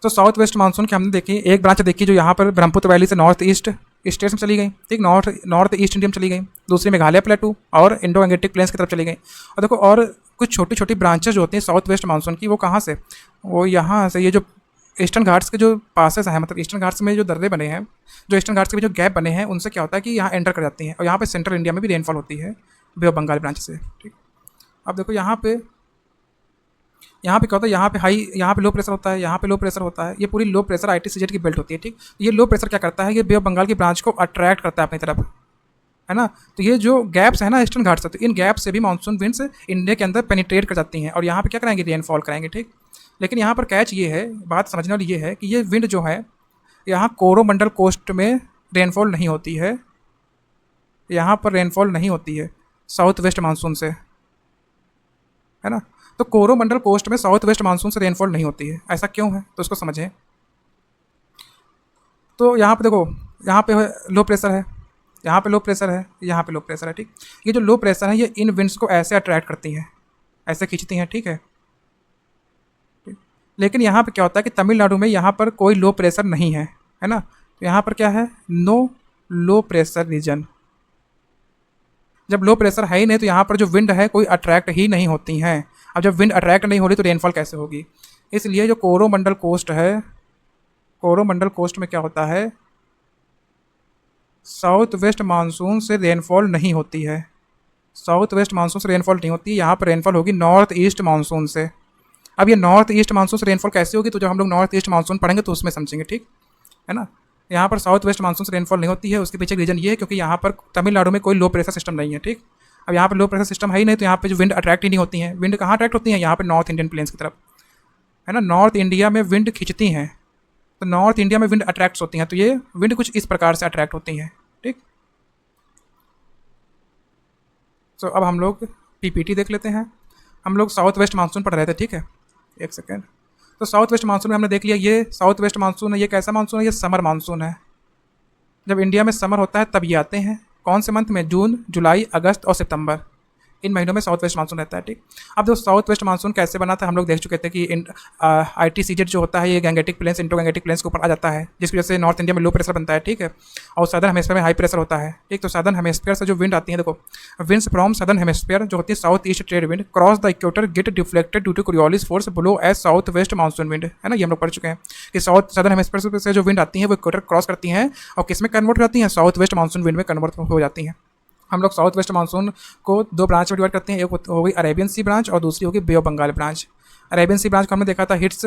तो साउथ वेस्ट मानसून की हमने देखी एक ब्रांच देखी जो यहाँ पर ब्रह्मपुत्र वैली से नॉर्थ ईस्ट स्टेट्स में चली गई, ठीक, नॉर्थ ईस्ट इंडिया में चली गई, दूसरी मेघालय प्लेटू और इंडो गैंगेटिक प्लेन्स की तरफ चली गई। और देखो और कुछ छोटी छोटी ब्रांचेस जो होती हैं साउथ वेस्ट मानसून की, वो कहाँ से, वो यहाँ से, ये जो ईस्टर्न घाट्स के जो पासेस हैं, मतलब ईस्टर्न घाट्स में जो दर्रे बने हैं, जो ईस्टर्न घाट्स के जो गैप बने हैं, उनसे क्या होता है कि यहाँ एंटर कर जाती हैं, और यहाँ पे सेंट्रल इंडिया में भी रेनफॉल होती है बे ऑफ बंगाल ब्रांच से, ठीक। अब देखो यहाँ पे क्या होता है, यहाँ पे लो प्रेशर होता है, यहाँ पे लो प्रेशर होता है, ये पूरी लो प्रेशर ITCZ की बेल्ट होती है, ठीक। ये लो प्रेशर क्या करता है, ये बे ऑफ बंगाल की ब्रांच को अट्रैक्ट करता है अपनी तरफ, है ना। तो ये जो गैप्स है ना ईस्टर्न घाट से, तो इन गैप से भी मानसून विंड्स इंडिया के अंदर पेनिट्रेट कर जाती हैं, और यहाँ पे क्या कराएंगे, रेनफॉल कराएंगे, ठीक। लेकिन यहाँ पर कैच ये है, बात समझने वाली ये है कि ये विंड जो है यहाँ कोरोमंडल कोस्ट में रेनफॉल नहीं होती है, यहाँ पर रेनफॉल नहीं होती है साउथ वेस्ट मानसून से, है ना। तो कोरोमंडल कोस्ट में साउथ वेस्ट मानसून से रेनफॉल नहीं होती है, ऐसा क्यों है, तो इसको समझें। तो यहाँ पे देखो, यहाँ पे लो प्रेशर है, यहाँ पे लो प्रेशर है, यहाँ पे लो प्रेशर है, ठीक। ये जो लो प्रेशर है ये इन विंड्स को ऐसे अट्रैक्ट करती हैं, ऐसे खींचती हैं, ठीक है। लेकिन यहाँ पे क्या होता है कि तमिलनाडु में यहाँ पर कोई लो प्रेशर नहीं है, है ना। तो यहाँ पर क्या है, नो लो प्रेशर रीजन। जब लो प्रेशर है ही नहीं तो यहाँ पर जो विंड है कोई अट्रैक्ट ही नहीं होती हैं। अब जब विंड अट्रैक्ट नहीं हो रही तो रेनफॉल कैसे होगी, इसलिए जो कोरोमंडल कोस्ट है, कोरोमंडल कोस्ट में क्या होता है, साउथ वेस्ट मानसून से रेनफॉल नहीं होती है, साउथ वेस्ट मानसून से रेनफॉल नहीं होती, यहाँ पर रेनफॉल होगी नॉर्थ ईस्ट मानसून से। अब ये नॉर्थ ईस्ट मानसून से रेनफॉल कैसे होगी, तो जब हम लोग नॉर्थ ईस्ट मानसून पढ़ेंगे तो उसमें समझेंगे, ठीक है ना। यहाँ पर साउथ वेस्ट मानसून से रेनफॉल नहीं होती है, उसके पीछे रीजन ये है क्योंकि यहाँ पर तमिलनाडु में कोई लो प्रेशर सिस्टम नहीं है, ठीक। अब यहाँ पर लो प्रेशर सिस्टम है ही नहीं तो यहाँ पे जो विंड अट्रैक्ट ही नहीं होती हैं। विंड कहाँ अट्रैक्ट होती हैं, यहाँ पर नॉर्थ इंडियन प्लेन्स की तरफ, है ना। नॉर्थ इंडिया में विंड खींचती हैं, तो नॉर्थ इंडिया में विंड अट्रैक्ट होती हैं, तो ये विंड कुछ इस प्रकार से अट्रैक्ट होती हैं, ठीक। तो अब हम लोग PPT देख लेते हैं। हम लोग साउथ वेस्ट मानसून पढ़ रहे थे, ठीक है, एक सेकेंड। तो साउथ वेस्ट मानसून में हमने देख लिया, ये साउथ वेस्ट मानसून है, ये कैसा मानसून है, ये समर मानसून है। जब इंडिया में समर होता है तब ये आते हैं, कौन से मंथ में, जून, जुलाई, अगस्त और सितंबर, इन महीनों में साउथ वेस्ट मानसून रहता है, ठीक। अब जो साउथ वेस्ट मानसून कैसे बना था हम लोग देख चुके थे कि ITCZ जो होता है ये Gangetic plains, Indo Gangetic plains के ऊपर आ जाता है, जिसकी वजह से नॉर्थ इंडिया में लो प्रेशर बनता है, ठीक है, और सदर्न हेमिस्फीयर में हाई प्रेशर होता है, ठीक। तो सदर्न हेमिस्फीयर से जो विंड आती है, देखो विंड्स फ्रॉम सदर्न हेमिस्फीयर जो होती है south east trade wind cross the equator get deflected due to Coriolis force blow as south west monsoon wind, है ना। ये हम लोग पढ़ चुके हैं कि साउथ सदर्न हेमिस्फीयर से जो विंड आती है वो इक्वेटर क्रॉस करती हैं और किस में कन्वर्ट करती हैं, साउथ वेस्ट मानसून विंड में कन्वर्ट हो जाती हैं। हम लोग साउथ वेस्ट मानसून को दो ब्रांच में डिवाइड करते हैं, एक हो गई अरेबियन सी ब्रांच और दूसरी होगी bay of Bengal branch. Arabian C branch को हमने देखा था hits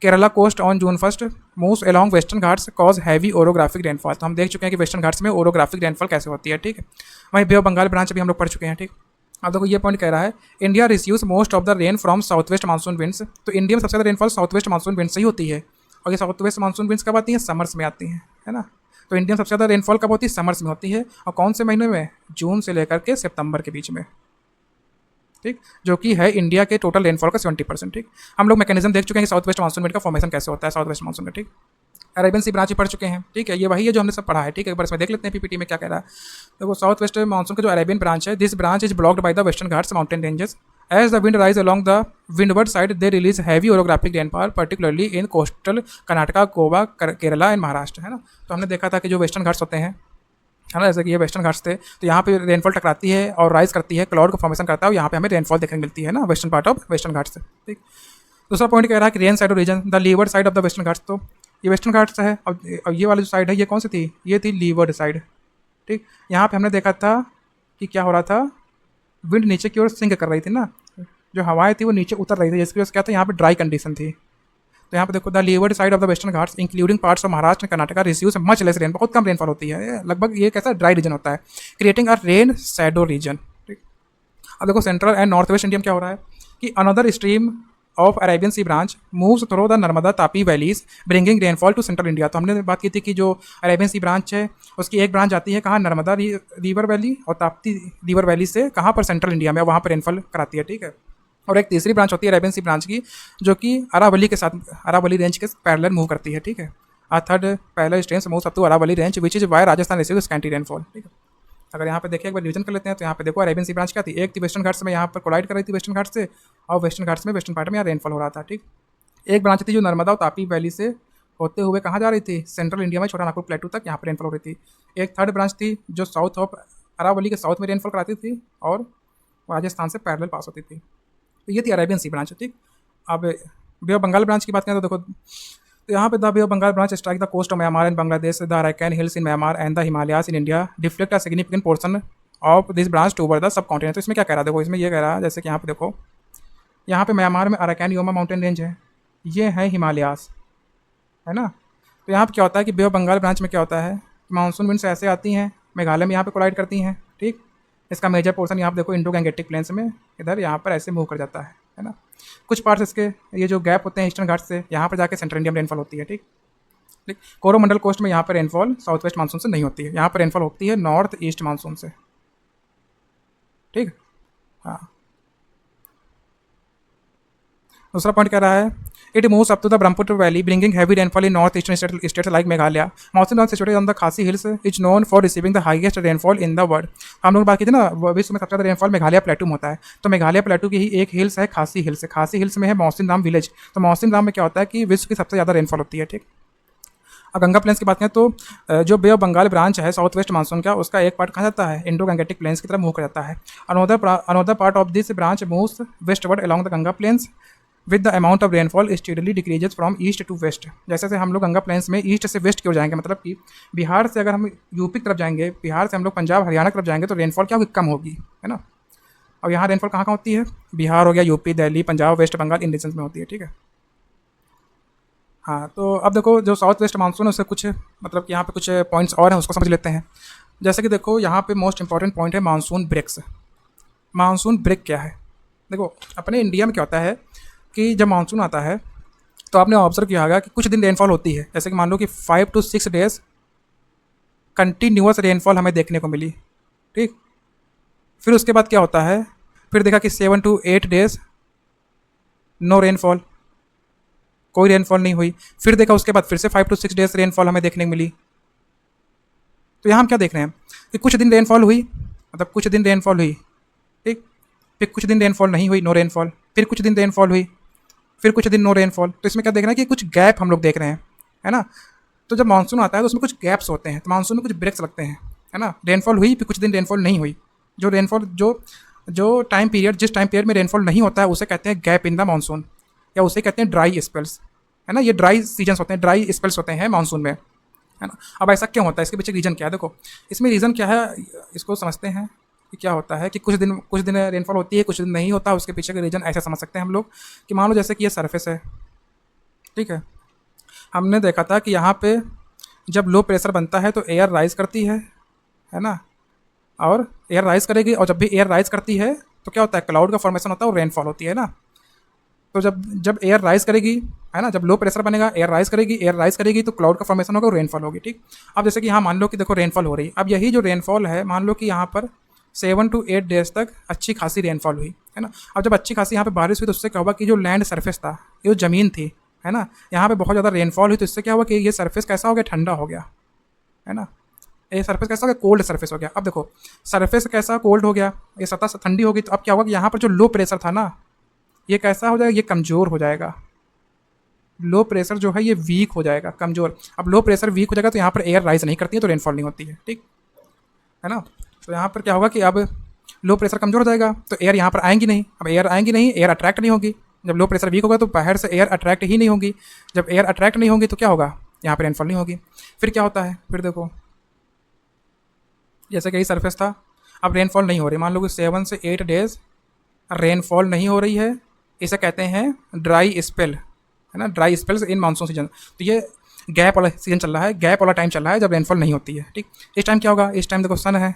Kerala coast on June 1 moves along Western Ghats cause heavy orographic rainfall. तो हम देख चुके हैं कि वेस्टर्न घाट्स में ओरोग्राफिक रेनफॉल कैसे होती है, ठीक है। वहीं बे ऑफ बंगाल ब्रांच भी हम लोग पढ़ चुके हैं, ठीक। अब देखो ये पॉइंट कह रहा है India receives most of the rain from south west monsoon winds. तो इंडिया में सबसे ज़्यादा rainfall south west monsoon wind से ही होती है, और ये साउथ वेस्ट मानसून विंड्स कब आती हैं? समर्स में आती हैं, है ना। तो इंडिया में सबसे ज़्यादा रेनफॉल कब होती है? समर्स में होती है, और कौन से महीने में? जून से लेकर के सितंबर के बीच में, ठीक, जो कि है इंडिया के टोटल रेनफॉल का 70%, ठीक। हम लोग मैकेनिज्म देख चुके हैं कि साउथ वेस्ट मानसून विंड का फॉर्मेशन कैसे होता है साउथ वेस्ट मानसून का, ठीक। अरेबियन सी ब्रांच ही पढ़ चुके हैं, ठीक है, ये वही है जो हमने सब पढ़ा है, ठीक है। एक बार इसमें देख लेते हैं पीपीटी में क्या कह रहा है। देखो साउथ वेस्ट मानसून का जो अरेबियन ब्रांच है, this branch is blocked by the Western Ghats mountain ranges as the wind rise along the windward side they release heavy orographic rainfall particularly in coastal Karnataka, Goa, Kerala and Maharashtra, है ना। तो हमने देखा था कि जो वेस्टर्न घाट्स होते हैं, है ना, जैसे कि ये वेस्टर्न घाट्स थे, तो यहाँ पे रेनफॉल टकराती है और राइज करती है, क्लाउड का फॉर्मेशन करता है, और यहाँ पे हमें रेनफॉल देखने मिलती है ना, western part of Western Ghats से, ठीक। दूसरा पॉइंट कह रहा है कि rain side of region the leeward side of the Western Ghats. तो ये वेस्टर्न घाट्स है, अब ये वाली जो साइड है ये कौन सी थी? ये थी लीवर्ड साइड, ठीक। यहाँ पे हमने देखा था कि क्या हो रहा था, विंड नीचे की ओर सिंक कर रही थी ना, जो हवाएं थी वो नीचे उतर रही थी, जिसकी वजह से क्या था, यहाँ पे ड्राई कंडीशन थी। तो यहाँ पे देखो the leeward side of the Western Ghats including parts of Maharashtra Karnataka receives much less rain, बहुत कम रेनफॉल होती है, लगभग ये कैसा ड्राई रीजन होता है, creating a rain shadow region, ठीक। अब देखो central and north west India में क्या हो रहा है कि another stream of Arabian C branch moves through the Narmada Tapi valleys bringing rainfall to central India. तो हमने बात की थी कि जो अरेबियन सी ब्रांच है उसकी एक ब्रांच आती है कहाँ? नर्मदा रिवर वैली और ताप्ती रिवर वैली से कहाँ पर? सेंट्रल इंडिया में, वहाँ पर रेनफॉल कराती है, ठीक है। और एक तीसरी ब्रांच होती है अरेबियन सी ब्रांच की, जो कि अरावली के साथ अरावली रेंज के पैरेलल मूव करती है, ठीक है। A third parallel strands moves up to Aravali range which is why Rajasthan receive scanty rainfall, ठीक है। अगर यहाँ पे देखिए एक बार रिविजन कर लेते हैं तो यहाँ पे देखो अरेबियन सी ब्रांच क्या थी, एक थी वेस्टर्न घाट्स में यहाँ पर कोलाइड कर रही थी वेस्टर्न घाट से, और वेस्टर्न घाट्स में वेस्टर्न पार्ट में यहाँ रेनफॉल हो रहा था, ठीक। एक ब्रांच थी जो नर्मदा और तापी वैली से होते हुए कहाँ जा रही थी? सेंट्रल इंडिया में छोटा नागपुर प्लेटू तक यहाँ पर रेनफॉल हो रही थी। एक थर्ड ब्रांच थी जो साउथ ऑफ अरावली के साउथ में रेनफॉल कराती थी और राजस्थान से पैरेलल पास होती थी। तो ये थी अरेबियन सी ब्रांच, ठीक। अब बे ऑफ बंगाल ब्रांच की बात करें तो देखो, तो यहाँ पे the bay of Bengal branch strike the coast of Myanmar and Bangladesh, the Arakan hills in Myanmar and the Himalayas in India deflect a significant portion of this branch toward the sub continent. तो इसमें क्या कह रहा है, देखो इसमें ये कह रहा है जैसे कि यहाँ पे देखो, यहाँ पे म्यांमार में अराकैन योमा माउंटेन रेंज है, ये है हिमालयाज, है ना। तो यहाँ पे क्या होता है कि बे ऑफ बंगाल ब्रांच में क्या होता है, मानसून विंड्स ऐसे आती हैं, मेघालय में यहाँ पे कोलाइड करती हैं, ठीक। इसका मेजर पोर्शन यहाँ पे देखो इंडो गैंगेटिक प्लेन्स में इधर यहाँ पर ऐसे मूव कर जाता है ना। कुछ पार्ट्स इसके ये जो गैप होते हैं ईस्टर्न घाट से यहाँ पर जाके सेंट्रल इंडिया में रेनफॉल होती है, ठीक। ठीक, कोरोमंडल कोस्ट में यहाँ पर रेनफॉल साउथ वेस्ट मानसून से नहीं होती है, यहाँ पर रेनफॉल होती है नॉर्थ ईस्ट मानसून से, ठीक। हाँ, दूसरा पॉइंट कह रहा है it moves up to the Brahmaputra valley bringing heavy rainfall in north eastern states like Meghalaya. मानसून नॉर्थ situated on the Khasi hills is known for receiving the highest rainfall in the world. हम लोग बात की थी ना, विश्व में सबसे ज़्यादा रेनफॉल मेघालय प्लेटू में होता है, तो मेघालय प्लेटू की ही एक हिल्स है खासी हिल्स। खासी हिल्स में है मौसिन राम विलेज। तो मौसिन राम में क्या होता है कि विश्व की सबसे ज़्यादा रेनफॉल होती है, ठीक। अब गंगा प्लेन्स की बात करें तो जो बे ऑफ बंगाल ब्रांच है साउथ वेस्ट मानसून का, उसका एक पार्ट कहाँ जाता है? इंडो गंगेटिक प्लेन्स की तरफ मूव कर जाता है। Another part of this branch moves westward along the Ganga plains with the amount of rainfall steadily decreases from east to west. जैसे जैसे हम लोग गंगा प्लेन्स में ईस्ट से वेस्ट की ओर जाएंगे, मतलब कि बिहार से अगर हम यूपी की तरफ जाएंगे, बिहार से हम लोग पंजाब हरियाणा की तरफ जाएंगे, तो रेनफॉल क्या होगी? कम होगी, है ना। और यहाँ रेनफॉल कहाँ कहाँ होती है? बिहार हो गया, यूपी, दिल्ली, पंजाब, वेस्ट बंगाल, इन रीजन्स में होती है, ठीक है। हाँ, तो अब देखो जो साउथ वेस्ट मानसून है उससे कुछ मतलब कि यहाँ पे कुछ पॉइंट्स और हैं, उसको समझ लेते हैं। जैसे कि देखो यहाँ पे मोस्ट इंपॉर्टेंट पॉइंट है मानसून ब्रेक्स। मानसून ब्रेक क्या है? देखो अपने इंडिया में क्या होता है कि जब मानसून आता है तो आपने ऑब्जर्व किया होगा कि कुछ दिन रेनफॉल होती है, जैसे कि मान लो कि 5 to 6 डेज कंटिन्यूअस रेनफॉल हमें देखने को मिली, ठीक। फिर उसके बाद क्या होता है, फिर देखा कि 7 to 8 डेज नो रेनफॉल, कोई रेनफॉल नहीं हुई। फिर देखा उसके बाद फिर से 5 to 6 डेज रेनफॉल हमें देखने को मिली। तो यहाँ हम क्या देख रहे हैं कि कुछ दिन रेनफॉल हुई, मतलब कुछ दिन रेनफॉल हुई, ठीक। फिर कुछ दिन रेनफॉल नहीं हुई, नो रेनफॉल। फिर कुछ दिन रेनफॉल हुई, फिर कुछ दिन नो रेनफॉल। तो इसमें क्या देख रहे हैं कि कुछ गैप हम लोग देख रहे हैं, है ना। तो जब मानसून आता है तो उसमें कुछ गैप्स होते हैं, तो मानसून में कुछ ब्रेक्स लगते हैं, है ना। रेनफॉल हुई, फिर कुछ दिन रेनफॉल नहीं हुई। जो रेनफॉल जो टाइम पीरियड जिस टाइम पीरियड में रेनफॉल नहीं होता है उसे कहते हैं गैप इन द मानसून, या उसे कहते हैं ड्राई स्पेल्स, है ना। ये ड्राई सीजन्स होते हैं, ड्राई स्पेल्स होते हैं मानसून में, है ना। अब ऐसा क्यों होता है, इसके पीछे रीज़न क्या है? देखो, इसमें रीज़न क्या है, इसको समझते हैं कि क्या होता है कि कुछ दिन रेनफॉल होती है, कुछ दिन नहीं होता। उसके पीछे का रीज़न ऐसे समझ सकते हैं हम लोग कि मान लो जैसे कि ये सरफेस है, ठीक है। हमने देखा था कि यहाँ पे जब लो प्रेशर बनता है तो एयर राइज़ करती है ना। और एयर राइज़ करेगी, और जब भी एयर राइज़ करती है तो क्या होता है, क्लाउड का फॉर्मेशन होता है और रेनफॉल होती है ना। तो जब जब एयर राइज़ करेगी, है ना, जब लो प्रेशर बनेगा, एयर राइज़ करेगी तो क्लाउड का फॉर्मेशन होगा और रेनफॉल होगी, ठीक। अब जैसे कि यहाँ मान लो कि देखो रेनफॉल हो रही है। अब यही जो रेनफॉल है, मान लो कि यहाँ पर 7 to 8 डेज तक अच्छी खासी रेनफॉल हुई, है ना। अब जब अच्छी खासी यहाँ पे बारिश हुई तो उससे क्या हुआ कि जो लैंड सरफेस था, ये जो ज़मीन थी, है ना, यहाँ पे बहुत ज़्यादा रेनफॉल हुई तो इससे क्या हुआ कि ये सरफेस कैसा हो गया, ठंडा हो गया, है ना। ये सरफेस कैसा हो गया, कोल्ड सरफेस हो गया। अब देखो सरफेस कैसा कोल्ड हो गया, ये सतह ठंडी हो गई, तो अब क्या होगा कि यहाँ पर जो लो प्रेशर था ना, ये कैसा हो जाएगा, ये कमज़ोर हो जाएगा। लो प्रेशर जो है ये वीक हो जाएगा, कमज़ोर। अब लो प्रेशर वीक हो जाएगा तो यहाँ पर एयर राइज नहीं करती है तो रेनफॉल नहीं होती है, ठीक है ना। तो यहाँ पर क्या होगा कि अब लो प्रेशर कमज़ोर हो जाएगा तो एयर यहाँ पर आएंगी नहीं। अब एयर आएंगी नहीं, एयर अट्रैक्ट नहीं होगी। जब लो प्रेशर वीक होगा तो बाहर से एयर अट्रैक्ट ही नहीं होगी। जब एयर अट्रैक्ट नहीं होगी तो क्या होगा, यहाँ पर रेनफॉल नहीं होगी। फिर क्या होता है, फिर देखो जैसे कि सरफेस था, अब रेनफॉल नहीं हो रही, मान लो कि 7 से 8 डेज रेनफॉल नहीं हो रही है। इसे कहते हैं ड्राई स्पेल, है ना, ड्राई स्पेल्स इन मानसून सीजन। तो ये गैप वाला सीजन चल रहा है, गैप वाला टाइम चल रहा है जब रेनफॉल नहीं होती है, ठीक। इस टाइम क्या होगा, इस टाइम देखो सन है,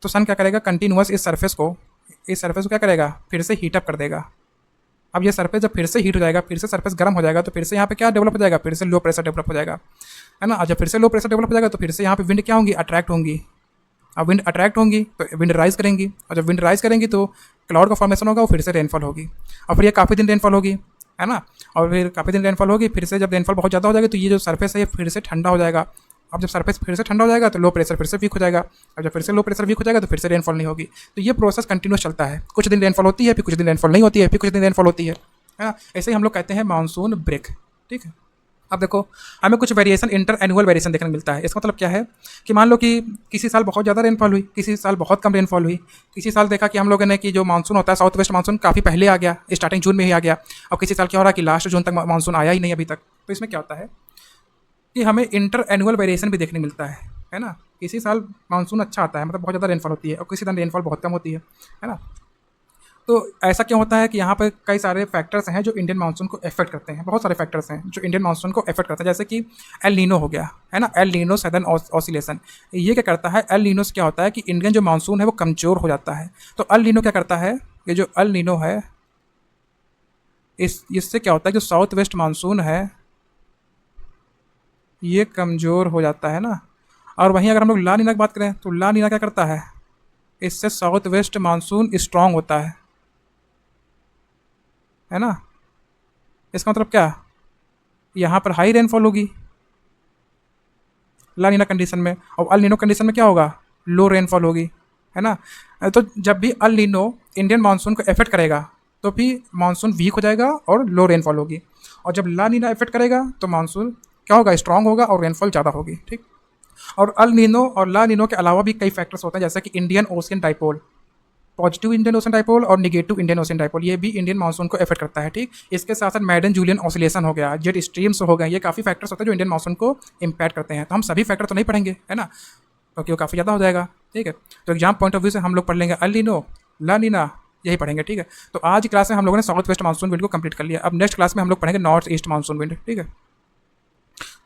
तो सन क्या करेगा, कंटिन्यूस इस सरफेस को क्या करेगा, फिर से हीटअप कर देगा। अब ये सरफेस जब फिर से हीट हो जाएगा, फिर से सरफेस गर्म हो जाएगा, तो फिर से यहाँ पे क्या डेवलप हो जाएगा, फिर से लो प्रेशर डेवलप हो जाएगा, है ना। और जब फिर से लो प्रेशर डेवलप हो जाएगा तो फिर से यहाँ पे विंड क्या होंगी, अट्रैक्ट होंगी। अब विंड अट्रैक्ट होंगी तो विंड राइज करेंगी, और जब विंड राइज करेंगी तो क्लाउड का फॉर्मेशन होगा और फिर से रेनफॉल होगी, और फिर ये काफ़ी दिन रेनफॉल होगी, है ना। और फिर काफ़ी दिन रेनफॉल होगी, फिर से जब रेनफॉल बहुत ज़्यादा हो जाएगी तो ये जो सरफेस है ये फिर से ठंडा हो जाएगा। अब जब सरफेस फिर से ठंडा हो जाएगा तो लो प्रेशर फिर से वीक हो जाएगा, और जब फिर से लो प्रेशर वीक हो जाएगा तो फिर से रेनफॉल नहीं होगी। तो ये प्रोसेस कंटिन्यूस चलता है, कुछ दिन रेनफॉल होती है, फिर कुछ दिन रेनफॉल नहीं होती है, फिर कुछ दिन रेनफॉल होती है ना। ऐसे ही हम लोग कहते हैं मानसून ब्रेक, ठीक है। अब देखो हमें कुछ वेरिएशन, इंटर एनुअल वेरिएशन देखने को मिलता है। इसका मतलब क्या है कि मान लो कि किसी साल बहुत ज़्यादा रेनफॉल हुई, किसी साल बहुत कम रेनफॉल हुई, किसी साल देखा कि हम लोगों ने कि जो मानसून होता है साउथ वेस्ट मानसून काफ़ी पहले आ गया, स्टार्टिंग जून में ही आ गया, और किसी साल क्या हो रहा है कि लास्ट जून तक मानसून आया ही नहीं अभी तक। तो इसमें क्या होता है कि हमें इंटर एनुअल वेरिएशन भी देखने मिलता है ना। किसी साल मानसून अच्छा आता है, मतलब बहुत ज़्यादा रेनफॉल होती है, और किसी दिन रेनफॉल बहुत कम होती है ना। तो ऐसा क्यों होता है कि यहाँ पर कई सारे फैक्टर्स हैं जो इंडियन मानसून को इफेक्ट करते हैं। बहुत सारे फैक्टर्स हैं जो इंडियन मानसून को इफेक्ट करते हैं, जैसे कि एल नीनो हो गया, है ना, एल नीनो सदर्न ऑसिलेशन। ये क्या करता है, एल नीनो से क्या होता है कि इंडियन जो मानसून है वो कमज़ोर हो जाता है। तो एल नीनो क्या करता है, ये जो एल नीनो है इससे क्या होता है, जो साउथ वेस्ट मानसून है ये कमज़ोर हो जाता है ना। और वहीं अगर हम लोग ला नीना की बात करें तो ला नीना क्या करता है, इससे साउथ वेस्ट मानसून स्ट्रांग होता है ना। इसका मतलब क्या, यहाँ पर हाई रेनफॉल होगी ला नीना कंडीशन में, और अल नीनो कंडीशन में क्या होगा, लो रेनफॉल होगी, है ना। तो जब भी अल नीनो इंडियन मानसून को इफेक्ट करेगा तो भी मानसून वीक हो जाएगा और लो रेनफॉल होगी, और जब ला नीना इफेक्ट करेगा तो मानसून क्या होगा, स्ट्रांग होगा और रेनफॉल ज़्यादा होगी, ठीक। और अल नीनो और ला नीनो के अलावा भी कई फैक्टर्स होते हैं, जैसे कि Indian ocean dipole, positive Indian ocean dipole और निगेटिव इंडियन ओशन डाइपोल, ये भी इंडियन मानसून को इफेक्ट करता है, ठीक। इसके साथ साथ मैडन जूलियन ऑसिलेशन हो गया, जेट स्ट्रीम्स हो गए, ये काफ़ी फैक्टर्स होते हैं जो इंडियन मानसून को इम्पैक्ट करते हैं। तो हम सभी फैक्टर तो नहीं पढ़ेंगे, है ना, क्योंकि वो काफ़ी ज़्यादा हो जाएगा, ठीक है। तो एग्जाम पॉइंट ऑफ व्यू से हम लोग पढ़ लेंगे अल नीनो, ला नीना, यही पढ़ेंगे, ठीक है। तो आज की क्लास में हम लोगों ने साउथ वेस्ट मानसून विंड को कंप्लीट कर लिया। अब नेक्स्ट क्लास में हम लोग पढ़ेंगे नॉर्थ ईस्ट मानसून विंड, ठीक है।